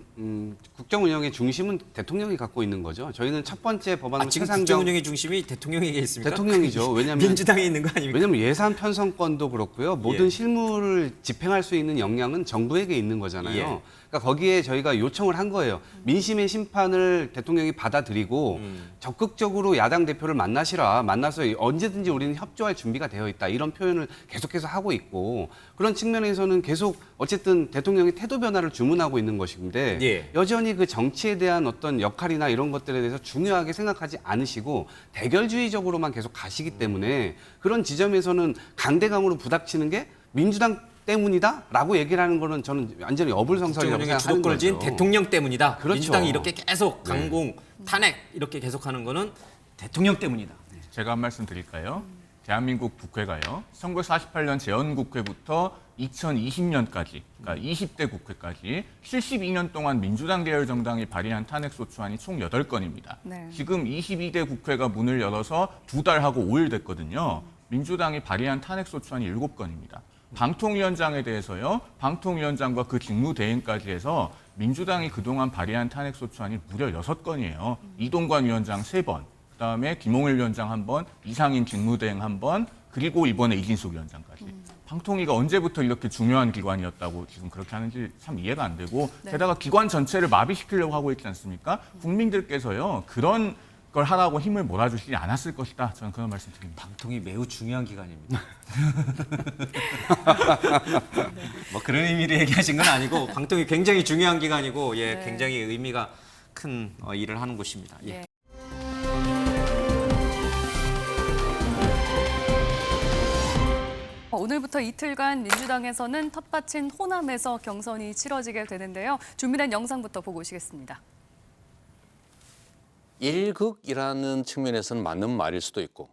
국정 운영의 중심은 대통령이 갖고 있는 거죠. 저희는 첫 번째 법안으로 지금 최상병 국정 운영의 중심이 대통령에게 있습니까? 대통령이죠. 왜냐하면 민주당에 있는 거 아닙니까? 왜냐하면 예산 편성권도 그렇고요. 모든 실무를 집행할 수 있는 역량은 정부에게 있는 거잖아요. 예. 그러니까 거기에 저희가 요청을 한 거예요. 민심의 심판을 대통령이 받아들이고 적극적으로 야당 대표를 만나서 언제든지 우리는 협조할 준비가 되어 있다. 이런 표현을 계속해서 하고 있고 그런 측면에서는 계속 어쨌든 대통령이 태도 변화를 주문하고 있는 것인데 예. 여전히 그 정치에 대한 어떤 역할이나 이런 것들에 대해서 중요하게 생각하지 않으시고 대결주의적으로만 계속 가시기 때문에 그런 지점에서는 강대강으로 부닥치는 게 민주당 때문이다라고 얘기를 하는 거는 저는 완전히 어불성설이라고 생각하는 주도권을 쥔 거죠. 대통령 때문이다. 그렇죠. 민주당이 이렇게 계속 강공, 탄핵 이렇게 계속하는 거는 대통령 때문이다. 제가 한 말씀 드릴까요? 대한민국 국회가요. 1948년 재헌국회부터 2020년까지, 그러니까 20대 국회까지 72년 동안 민주당 계열 정당이 발의한 탄핵소추안이 총 8건입니다. 네. 지금 22대 국회가 문을 열어서 2달하고 5일 됐거든요. 민주당이 발의한 탄핵소추안이 7건입니다. 방통위원장에 대해서요. 방통위원장과 그 직무대행까지 해서 민주당이 그동안 발의한 탄핵소추안이 무려 6건이에요. 이동관 위원장 3번, 그다음에 김홍일 위원장 1번, 이상인 직무대행 1번, 그리고 이번에 이진숙 위원장까지. 방통위가 언제부터 이렇게 중요한 기관이었다고 지금 그렇게 하는지 참 이해가 안 되고 네. 게다가 기관 전체를 마비시키려고 하고 있지 않습니까? 국민들께서요. 그런 걸 하라고 힘을 몰아주시지 않았을 것이다. 저는 그런 말씀 드립니다. 방통위 매우 중요한 기관입니다. 뭐 그런 의미로 얘기하신 건 아니고 방통위 굉장히 중요한 기관이고 예, 네. 굉장히 의미가 큰 일을 하는 곳입니다. 예. 예. 오늘부터 이틀간 민주당에서는 텃밭인 호남에서 경선이 치러지게 되는데요. 준비된 영상부터 보고 오시겠습니다. 일극이라는 측면에서는 맞는 말일 수도 있고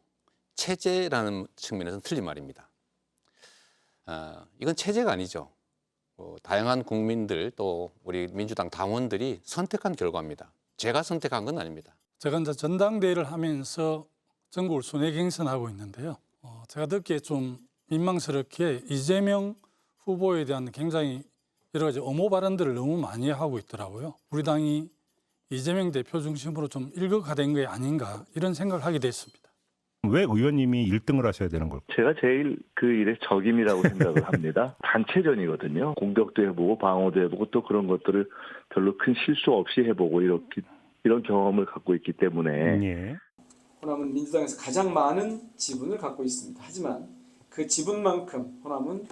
체제라는 측면에서는 틀린 말입니다. 이건 체제가 아니죠. 다양한 국민들 또 우리 민주당 당원들이 선택한 결과입니다. 제가 선택한 건 아닙니다. 제가 이제 전당대회를 하면서 전국을 순회 경선하고 있는데요. 제가 듣기에 좀 민망스럽게 이재명 후보에 대한 굉장히 여러 가지 엄호 발언들을 너무 많이 하고 있더라고요. 우리 당이 이재명 대표 중심으로 좀 일극화된 게 아닌가 이런 생각을 하게 됐습니다. 왜 의원님이 1등을 하셔야 되는 걸까요? 제가 제일 그 일의 적임이라고 생각을 합니다. 단체전이거든요. 공격도 해보고 방어도 해보고 또 그런 것들을 별로 큰 실수 없이 해보고 이런 경험을 갖고 있기 때문에 예. 호남은 민주당에서 가장 많은 지분을 갖고 있습니다. 하지만 그 지분만큼 호남은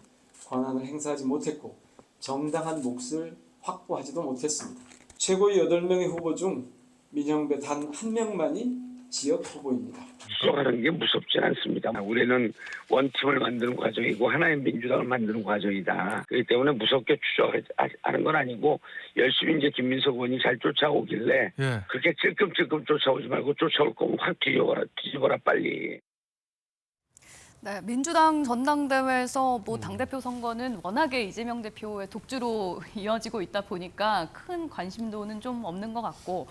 권한을 행사하지 못했고 정당한 몫을 확보하지도 못했습니다. 최고의 8명의 후보 중 민영배 단 1명만이 지역 후보입니다. 수석하는 게 무섭지 않습니다. 우리는 원팀을 만드는 과정이고 하나의 민주당을 만드는 과정이다. 그렇기 때문에 무섭게 추적하는 건 아니고 열심히 이제 김민석 의원이 잘 쫓아오길래 그렇게 찔끔찔끔 쫓아오지 말고 쫓아올 거면 확 뒤집어라 빨리. 네, 민주당 전당대회에서 뭐 당대표 선거는 워낙에 이재명 대표의 독주로 이어지고 있다 보니까 큰 관심도는 좀 없는 것 같고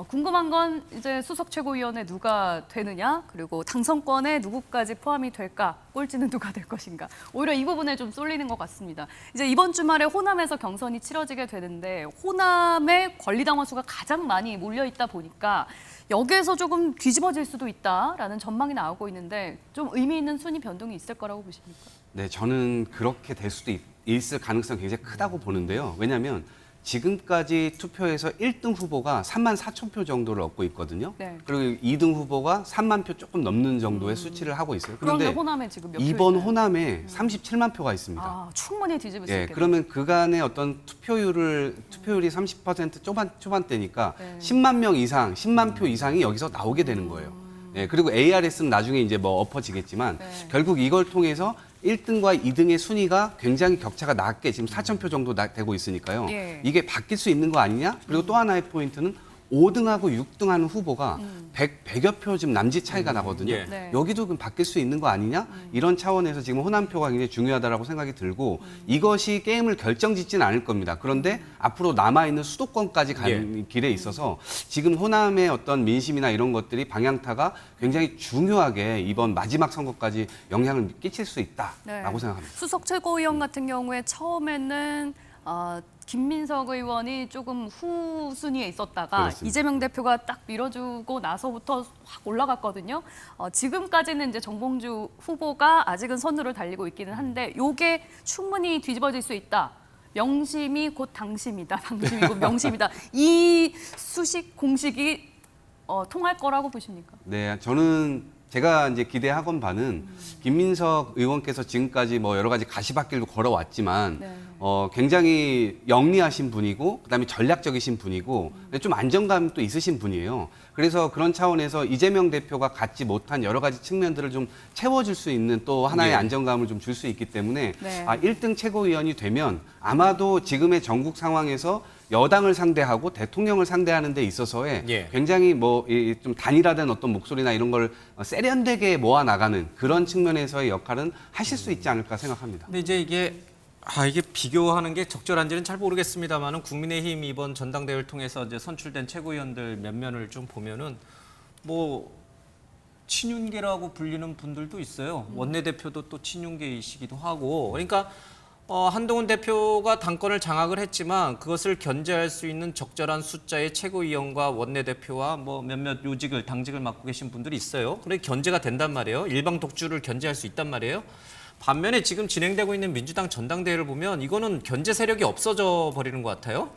궁금한 건 이제 수석 최고위원회 누가 되느냐 그리고 당선권에 누구까지 포함이 될까 꼴찌는 누가 될 것인가 오히려 이 부분에 좀 쏠리는 것 같습니다. 이제 이번 주말에 호남에서 경선이 치러지게 되는데 호남의 권리당원 수가 가장 많이 몰려 있다 보니까 여기에서 조금 뒤집어질 수도 있다라는 전망이 나오고 있는데 좀 의미 있는 순위 변동이 있을 거라고 보십니까? 네, 저는 그렇게 될 수도 있을 가능성이 굉장히 크다고 보는데요. 왜냐하면 지금까지 투표에서 1등 후보가 3만 4천 표 정도를 얻고 있거든요. 네. 그리고 2등 후보가 3만 표 조금 넘는 정도의 수치를 하고 있어요. 그런데 호남에 지금 몇 이번 표인가요? 호남에 37만 표가 있습니다. 아, 충분히 뒤집을 수 예, 있겠네요. 그러면 그간의 어떤 투표율이 30% 초반대니까 네. 10만 명 이상, 10만 표 이상이 여기서 나오게 되는 거예요. 예, 그리고 ARS는 나중에 이제 뭐 엎어지겠지만 결국 이걸 통해서 1등과 2등의 순위가 굉장히 격차가 낮게 지금 4천 표 정도 되고 있으니까요. 예. 이게 바뀔 수 있는 거 아니냐? 그리고 또 하나의 포인트는 5등하고 6등하는 후보가 100여 표 지금 남짓 차이가 나거든요. 예. 네. 여기도 그럼 바뀔 수 있는 거 아니냐? 이런 차원에서 지금 호남표가 굉장히 중요하다라고 생각이 들고 이것이 게임을 결정짓지는 않을 겁니다. 그런데 앞으로 남아있는 수도권까지 가는 길에 있어서 지금 호남의 어떤 민심이나 이런 것들이 방향타가 굉장히 중요하게 이번 마지막 선거까지 영향을 끼칠 수 있다라고 생각합니다. 수석 최고위원 같은 경우에 처음에는 김민석 의원이 조금 후순위에 있었다가 그렇습니다. 이재명 대표가 딱 밀어주고 나서부터 확 올라갔거든요. 지금까지는 이제 정봉주 후보가 아직은 선두를 달리고 있기는 한데 요게 충분히 뒤집어질 수 있다. 명심이 곧 당심이다. 당심이 곧 명심이다. 이 수식 공식이 통할 거라고 보십니까? 네, 저는 제가 이제 기대하건 바는 김민석 의원께서 지금까지 뭐 여러 가지 가시밭길도 걸어왔지만 굉장히 영리하신 분이고 그다음에 전략적이신 분이고 좀 안정감도 있으신 분이에요. 그래서 그런 차원에서 이재명 대표가 갖지 못한 여러 가지 측면들을 좀 채워줄 수 있는 또 하나의 안정감을 좀 줄 수 있기 때문에 1등 최고위원이 되면 아마도 지금의 전국 상황에서 여당을 상대하고 대통령을 상대하는 데 있어서의 굉장히 좀 단일화된 어떤 목소리나 이런 걸 세련되게 모아 나가는 그런 측면에서의 역할은 하실 수 있지 않을까 생각합니다. 근데 이제 이게 비교하는 게 적절한지는 잘 모르겠습니다만은 국민의힘 이번 전당대회를 통해서 이제 선출된 최고위원들 몇 면을 좀 보면은 뭐 친윤계라고 불리는 분들도 있어요. 원내대표도 또 친윤계이시기도 하고. 그러니까 한동훈 대표가 당권을 장악을 했지만 그것을 견제할 수 있는 적절한 숫자의 최고위원과 원내대표와 뭐 몇몇 요직을 당직을 맡고 계신 분들이 있어요. 그래 견제가 된단 말이에요. 일방 독주를 견제할 수 있단 말이에요. 반면에 지금 진행되고 있는 민주당 전당대회를 보면 이거는 견제 세력이 없어져 버리는 것 같아요.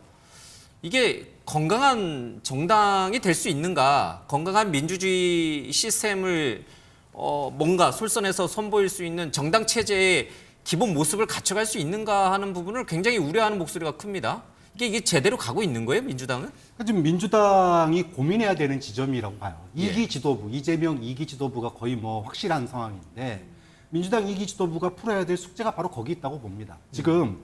이게 건강한 정당이 될 수 있는가, 건강한 민주주의 시스템을 뭔가 솔선해서 선보일 수 있는 정당 체제의 기본 모습을 갖춰갈 수 있는가 하는 부분을 굉장히 우려하는 목소리가 큽니다. 이게 제대로 가고 있는 거예요, 민주당은? 지금 민주당이 고민해야 되는 지점이라고 봐요. 2기 지도부, 이재명 2기 지도부가 거의 뭐 확실한 상황인데 민주당 2기 지도부가 풀어야 될 숙제가 바로 거기 있다고 봅니다. 지금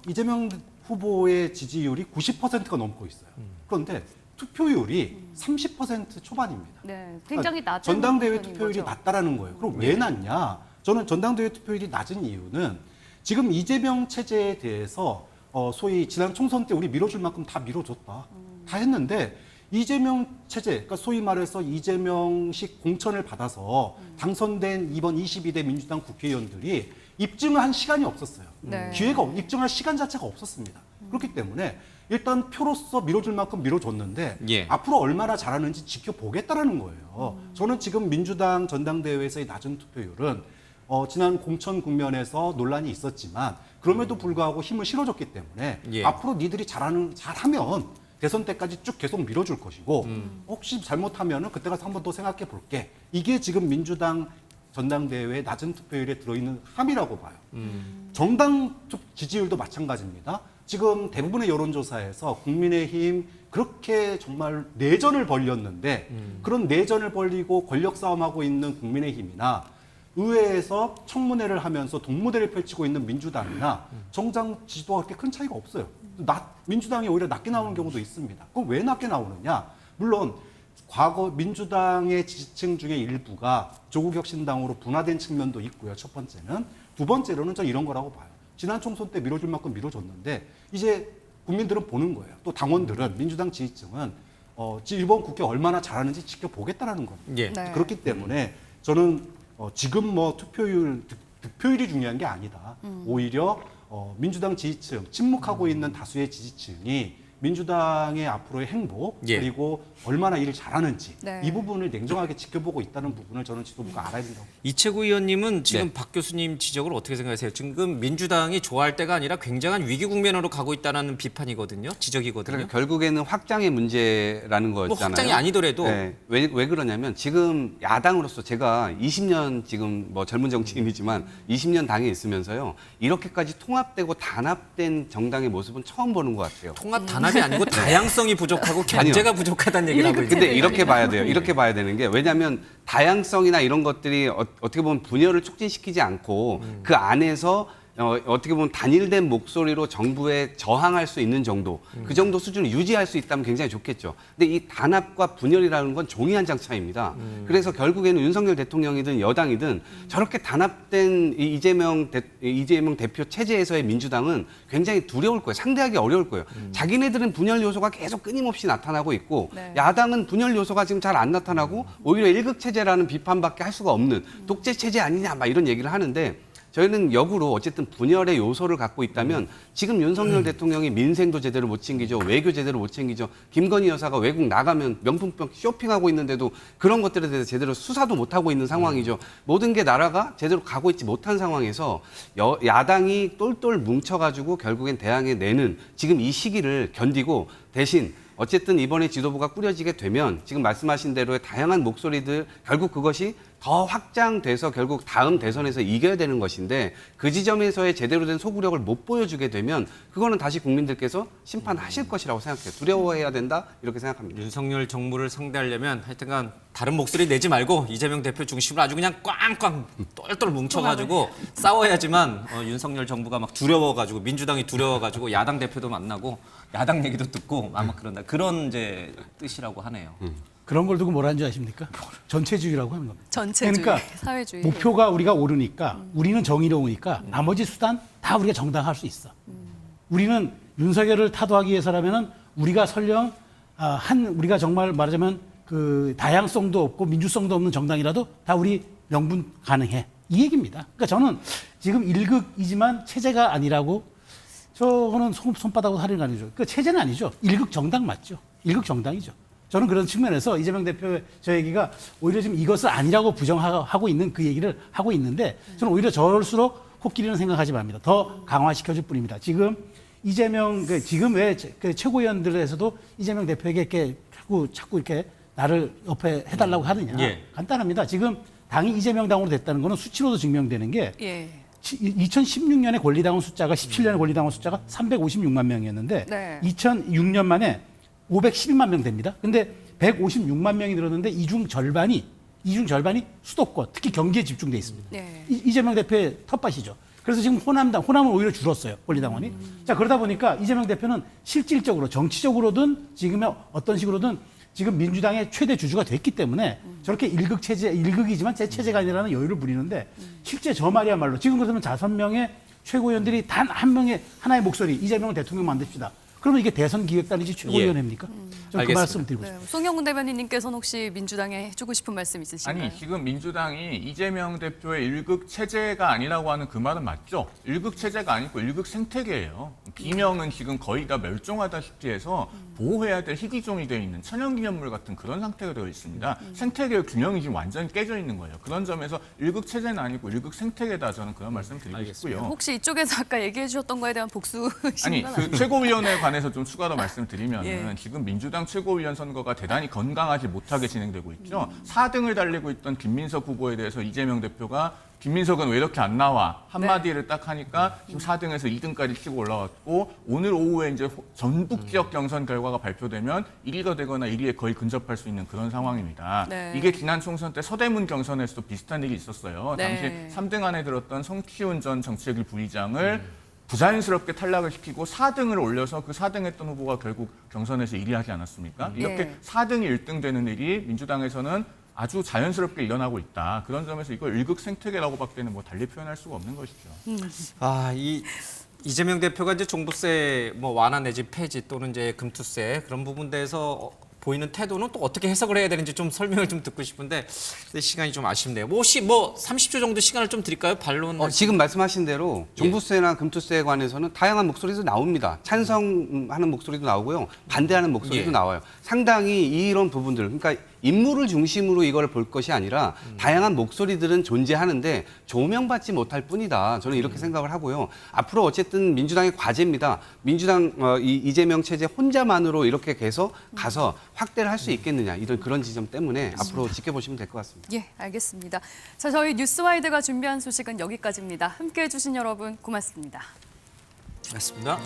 이재명 후보의 지지율이 90%가 넘고 있어요. 그런데 투표율이 30% 초반입니다. 네, 굉장히 낮은 전당대회 편인 투표율이 거죠. 낮다라는 거예요. 그럼 왜 낮냐? 저는 전당대회 투표율이 낮은 이유는 지금 이재명 체제에 대해서 소위 지난 총선 때 우리 밀어줄 만큼 다 밀어줬다. 다 했는데 이재명 체제, 그러니까 소위 말해서 이재명식 공천을 받아서 당선된 이번 22대 민주당 국회의원들이 입증을 한 시간이 없었어요. 기회가 입증할 시간 자체가 없었습니다. 그렇기 때문에 일단 표로서 밀어줄 만큼 밀어줬는데 앞으로 얼마나 잘하는지 지켜보겠다라는 거예요. 저는 지금 민주당 전당대회에서의 낮은 투표율은 지난 공천 국면에서 논란이 있었지만 그럼에도 불구하고 힘을 실어줬기 때문에 앞으로 니들이 잘하면 대선 때까지 쭉 계속 밀어줄 것이고 혹시 잘못하면 그때 가서 한 번 더 생각해 볼게. 이게 지금 민주당 전당대회 낮은 투표율에 들어있는 함이라고 봐요. 정당 지지율도 마찬가지입니다. 지금 대부분의 여론조사에서 국민의힘 그렇게 정말 내전을 벌였는데 그런 내전을 벌이고 권력 싸움하고 있는 국민의힘이나 의회에서 청문회를 하면서 동무대를 펼치고 있는 민주당이나 정당 지지도가 그렇게 큰 차이가 없어요. 민주당이 오히려 낮게 나오는 경우도 있습니다. 그럼 왜 낮게 나오느냐? 물론 과거 민주당의 지지층 중에 일부가 조국혁신당으로 분화된 측면도 있고요. 첫 번째는. 두 번째로는 저 이런 거라고 봐요. 지난 총선 때 밀어줄 만큼 밀어줬는데 이제 국민들은 보는 거예요. 또 당원들은 민주당 지지층은 이번 국회 얼마나 잘하는지 지켜보겠다라는 겁니다. 그렇기 때문에 저는 지금 뭐 득표율이 중요한 게 아니다. 오히려 민주당 지지층, 침묵하고 있는 다수의 지지층이 민주당의 앞으로의 행보 그리고 얼마나 일을 잘하는지 이 부분을 냉정하게 지켜보고 있다는 부분을 저는 지도부가 알아야 된다고. 이채구 의원님은 지금 박 교수님 지적을 어떻게 생각하세요? 지금 민주당이 좋아할 때가 아니라 굉장한 위기 국면으로 가고 있다는 비판이거든요, 지적이거든요. 그러니까 결국에는 확장의 문제라는 거잖아요. 뭐 확장이 아니더라도 왜 그러냐면 지금 야당으로서 제가 20년 지금 뭐 젊은 정치인이지만 20년 당에 있으면서요 이렇게까지 통합되고 단합된 정당의 모습은 처음 보는 것 같아요. 통합 단합이 아니고 다양성이 부족하고 견제가 부족하다는 얘기를 하고 있는데. 근데 이렇게 봐야 돼요. 이렇게 봐야 되는 게 왜냐하면 다양성이나 이런 것들이 어떻게 보면 분열을 촉진시키지 않고 그 안에서 어떻게 보면 단일된 목소리로 정부에 저항할 수 있는 정도, 그 정도 수준을 유지할 수 있다면 굉장히 좋겠죠. 근데 이 단합과 분열이라는 건 종이 한 장 차이입니다. 그래서 결국에는 윤석열 대통령이든 여당이든 저렇게 단합된 이 이재명 대표 체제에서의 민주당은 굉장히 두려울 거예요. 상대하기 어려울 거예요. 자기네들은 분열 요소가 계속 끊임없이 나타나고 있고 야당은 분열 요소가 지금 잘 안 나타나고 오히려 일극 체제라는 비판밖에 할 수가 없는 독재 체제 아니냐 막 이런 얘기를 하는데 저희는 역으로 어쨌든 분열의 요소를 갖고 있다면 지금 윤석열 대통령이 민생도 제대로 못 챙기죠. 외교 제대로 못 챙기죠. 김건희 여사가 외국 나가면 명품병 쇼핑하고 있는데도 그런 것들에 대해서 제대로 수사도 못하고 있는 상황이죠. 모든 게 나라가 제대로 가고 있지 못한 상황에서 야당이 똘똘 뭉쳐가지고 결국엔 대항해 내는 지금 이 시기를 견디고 대신 어쨌든 이번에 지도부가 꾸려지게 되면 지금 말씀하신 대로의 다양한 목소리들 결국 그것이 더 확장돼서 결국 다음 대선에서 이겨야 되는 것인데 그 지점에서의 제대로 된 소구력을 못 보여주게 되면 그거는 다시 국민들께서 심판하실 것이라고 생각해요. 두려워해야 된다 이렇게 생각합니다. 윤석열 정부를 상대하려면 하여튼간 다른 목소리 내지 말고 이재명 대표 중심으로 아주 그냥 꽝꽝 똘똘 뭉쳐가지고 싸워야지만 윤석열 정부가 막 두려워가지고 민주당이 두려워가지고 야당 대표도 만나고 야당 얘기도 듣고 아마 그런다 그런 이제 뜻이라고 하네요. 그런 걸 두고 뭐라는 줄 아십니까? 전체주의라고 하는 겁니다. 전체주의, 그러니까 사회주의. 목표가 우리가 오르니까 우리는 정의로우니까 나머지 수단 다 우리가 정당할 수 있어. 우리는 윤석열을 타도하기 위해서라면은 우리가 설령 우리가 정말 말하자면 그 다양성도 없고 민주성도 없는 정당이라도 다 우리 명분 가능해. 이 얘기입니다. 그러니까 저는 지금 일극이지만 체제가 아니라고 저거는 손바닥으로 하는 거 아니죠. 그 체제는 아니죠. 일극 정당 맞죠. 일극 정당이죠. 저는 그런 측면에서 이재명 대표의 저 얘기가 오히려 지금 이것을 아니라고 부정하고 있는 그 얘기를 하고 있는데 저는 오히려 저럴수록 코끼리는 생각하지 말입니다. 더 강화시켜줄 뿐입니다. 지금 이재명 지금 왜 최고위원들에서도 이재명 대표에게 이렇게 자꾸 이렇게 나를 옆에 해달라고 하느냐? 간단합니다. 지금 당이 이재명 당으로 됐다는 거는 수치로도 증명되는 게 2016년에 권리당원 숫자가 17년에 권리당원 숫자가 356만 명이었는데 2006년 만에 512만 명 됩니다. 근데 156만 명이 늘었는데 이 중 절반이 수도권, 특히 경기에 집중돼 있습니다. 이재명 대표의 텃밭이죠. 그래서 지금 호남은 오히려 줄었어요. 권리당원이. 자, 그러다 보니까 이재명 대표는 실질적으로 정치적으로든 지금의 어떤 식으로든 지금 민주당의 최대 주주가 됐기 때문에 저렇게 일극이지만 제 체제가 아니라는 여유를 부리는데 실제 저 말이야말로 지금 그러면 5명의 최고위원들이 단 하나의 목소리 이재명을 대통령 만듭시다. 그러면 이게 대선 기획단이지 최고위원회입니까? 좀 그 말씀 드리고 싶습니다. 송영문 대변인님께서는 혹시 민주당에 해주고 싶은 말씀 있으신가요? 아니, 지금 민주당이 이재명 대표의 일극 체제가 아니라고 하는 그 말은 맞죠? 일극 체제가 아니고 일극 생태계예요. 비명은 지금 거의 다 멸종하다시피 해서 보호해야 될 희귀종이 되어 있는 천연기념물 같은 그런 상태가 되어 있습니다. 생태계의 균형이 지금 완전히 깨져 있는 거예요. 그런 점에서 일극 체제는 아니고 일극 생태계다 저는 그런 말씀 드리고 싶고요. 혹시 이쪽에서 아까 얘기해 주셨던 거에 대한 복수이신가요? 아니, 그 최고위원회에 관해서 좀 추가로 말씀드리면 지금 민주당 최고위원 선거가 대단히 건강하지 못하게 진행되고 있죠. 4등을 달리고 있던 김민석 후보에 대해서 이재명 대표가 김민석은 왜 이렇게 안 나와? 한마디를 딱 하니까 지금 4등에서 2등까지 치고 올라왔고 오늘 오후에 이제 전북 지역 경선 결과가 발표되면 1위가 되거나 1위에 거의 근접할 수 있는 그런 상황입니다. 이게 지난 총선 때 서대문 경선에서도 비슷한 일이 있었어요. 당시 3등 안에 들었던 성키훈 전 정치획일 부의장을 부자연스럽게 탈락을 시키고 4등을 올려서 그 4등 했던 후보가 결국 경선에서 1위 하지 않았습니까? 이렇게 4등이 1등 되는 일이 민주당에서는 아주 자연스럽게 일어나고 있다. 그런 점에서 이걸 일극 생태계라고 밖에는 뭐 달리 표현할 수가 없는 것이죠. 이재명 대표가 이제 종부세 완화 내지 폐지 또는 이제 금투세 그런 부분대에서 보이는 태도는 또 어떻게 해석을 해야 되는지 좀 설명을 좀 듣고 싶은데 시간이 좀 아쉽네요. 혹시 30초 정도 시간을 좀 드릴까요? 반론. 지금 말씀하신 대로 종부세나 금투세에 관해서는 다양한 목소리도 나옵니다. 찬성하는 목소리도 나오고요. 반대하는 목소리도 나와요. 상당히 이런 부분들, 그러니까 인물을 중심으로 이걸 볼 것이 아니라 다양한 목소리들은 존재하는데 조명받지 못할 뿐이다. 저는 이렇게 생각을 하고요. 앞으로 어쨌든 민주당의 과제입니다. 민주당 이재명 체제 혼자만으로 이렇게 가서 확대를 할 수 있겠느냐. 이런 그런 지점 때문에 앞으로 지켜보시면 될 것 같습니다. 예, 알겠습니다. 자, 저희 뉴스와이드가 준비한 소식은 여기까지입니다. 함께해 주신 여러분 고맙습니다. 고맙습니다.